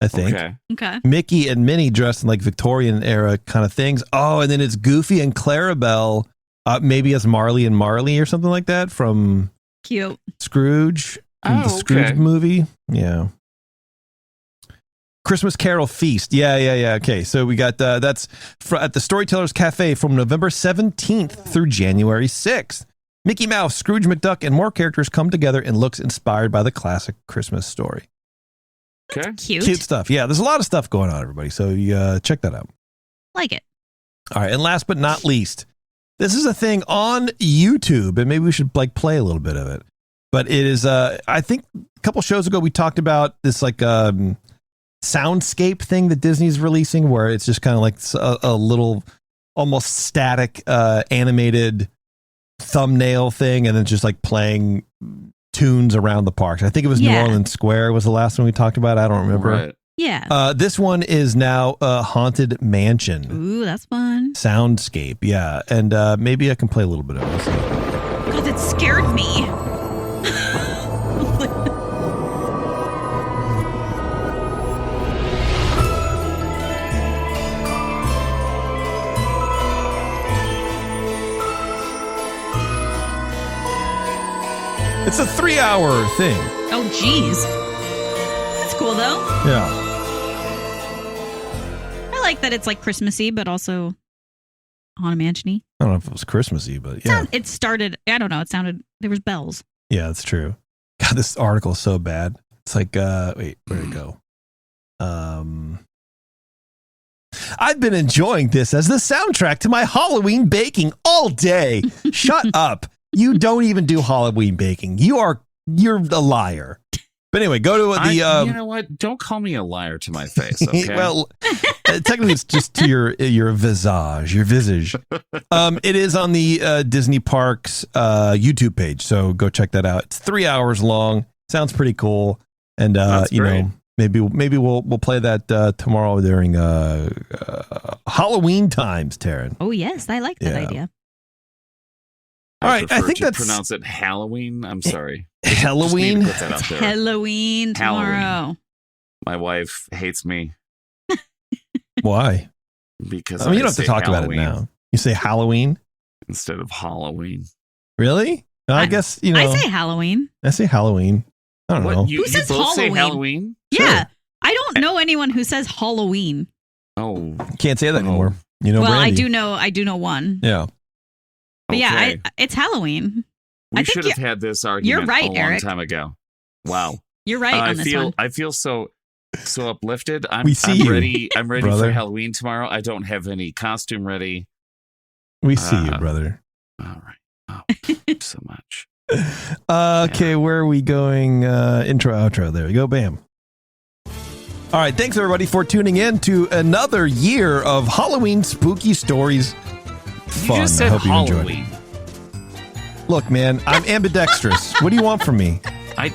I think. Okay. Mickey and Minnie dressed in like Victorian era kind of things. Oh, and then it's Goofy and Clarabelle, maybe as Marley and Marley or something like that from Cute. Scrooge, from the Scrooge movie. Yeah. Christmas Carol Feast. Yeah. Okay, so we got that's at the Storytellers Cafe from November 17th through January 6th. Mickey Mouse, Scrooge McDuck, and more characters come together in looks inspired by the classic Christmas story. Okay. Cute Stuff. Yeah, there's a lot of stuff going on, everybody. So check that out. Like it. All right, and last but not least, this is a thing on YouTube, and maybe we should like play a little bit of it. But it is, I think, a couple shows ago we talked about this like soundscape thing that Disney's releasing, where it's just kind of like a little, almost static animated thumbnail thing, and then just like playing tunes around the parks. I think it was New Orleans Square was the last one we talked about. I don't remember. Right. Yeah. This one is now Haunted Mansion. Ooh, that's fun. Soundscape, yeah. And maybe I can play a little bit of it. God, that scared me. It's a 3-hour thing. Oh, geez. That's cool, though. Yeah. I like that it's like Christmassy, but also Haunted Mansion-y. I don't know if it was Christmassy, but yeah. It started, I don't know, it sounded, there was bells. Yeah, that's true. God, this article is so bad. It's like, wait, where'd it go? I've been enjoying this as the soundtrack to my Halloween baking all day. Shut up. You don't even do Halloween baking. You're a liar. But anyway, go to the. You know what? Don't call me a liar to my face. Okay. Well, technically, it's just to your visage, your visage. It is on the Disney Parks YouTube page, so go check that out. It's 3 hours long. Sounds pretty cool, and you know, maybe we'll play that tomorrow during Halloween times, Taren. Oh yes, I like that idea. All right, I think to that's pronounce it Halloween. I'm sorry. Halloween. Just need to put that out there. Halloween tomorrow. Halloween. My wife hates me Why? because I mean, you don't have to talk Halloween about it now. You say Halloween instead of Halloween. Really? No, I guess you know. I say Halloween. I say Halloween. I don't know. Who says both Halloween? Say Halloween? Yeah, Sure. I don't know anyone who says Halloween. Oh, Can't say that anymore. You know, Well, Brandy. I do know one. Yeah. But yeah, okay. it's Halloween. We I think should have had this argument you're right, a long Eric. time ago. Wow. You're right on this one. I feel so uplifted. I'm ready. I'm ready brother. for Halloween tomorrow. I don't have any costume ready. We see you, brother. All right. Oh, thank you so much. Okay, where are we going? Intro, outro. There we go. Bam. All right. Thanks, everybody, for tuning in to another year of Halloween spooky stories. Fun. You just said I hope you enjoyed Halloween. it. Look, man, I'm ambidextrous. What do you want from me? Why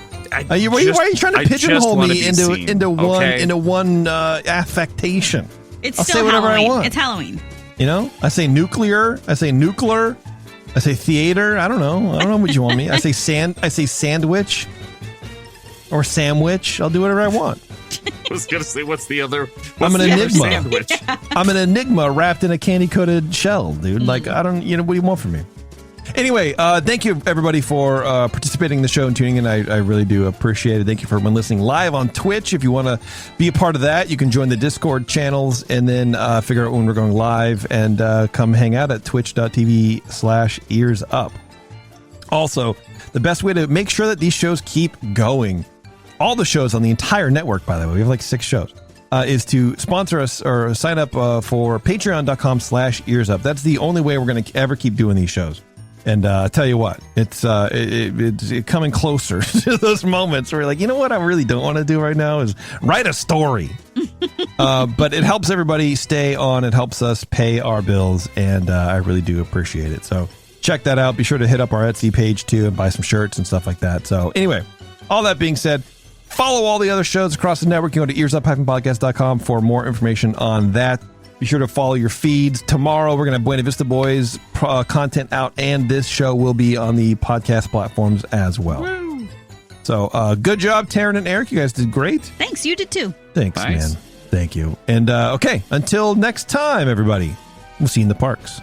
are you trying to pigeonhole me into one affectation? It's I'll still say whatever Halloween. I want. It's Halloween. You know, I say nuclear. I say nuclear. I say theater. I don't know what you want me. I say sandwich or sandwich. I'll do whatever I want. I was gonna say, what's the other? I'm an the other enigma. Sandwich. I'm an enigma wrapped in a candy coated shell, dude. Like I don't. You know, what do you want from me? Anyway, thank you everybody for participating in the show and tuning in. I really do appreciate it. Thank you for listening live on Twitch. If you want to be a part of that, you can join the Discord channels and then figure out when we're going live and come hang out at twitch.tv/EarzUp. Also, the best way to make sure that these shows keep going, all the shows on the entire network, by the way, we have like 6 shows, is to sponsor us or sign up for patreon.com/EarzUp. That's the only way we're going to ever keep doing these shows. And I tell you what, it's coming closer to those moments where you're like, you know what I really don't want to do right now is write a story. But it helps everybody stay on. It helps us pay our bills. And I really do appreciate it. So check that out. Be sure to hit up our Etsy page, too, and buy some shirts and stuff like that. So anyway, all that being said, follow all the other shows across the network. You go to earsup-podcast.com for more information on that. Be sure to follow your feeds. Tomorrow, we're going to have Buena Vista Boys content out, and this show will be on the podcast platforms as well. Woo. So, good job, Taren and Erik. You guys did great. Thanks. You did too. Thanks, Nice. man. Thank you. And, okay, until next time, everybody, we'll see you in the parks.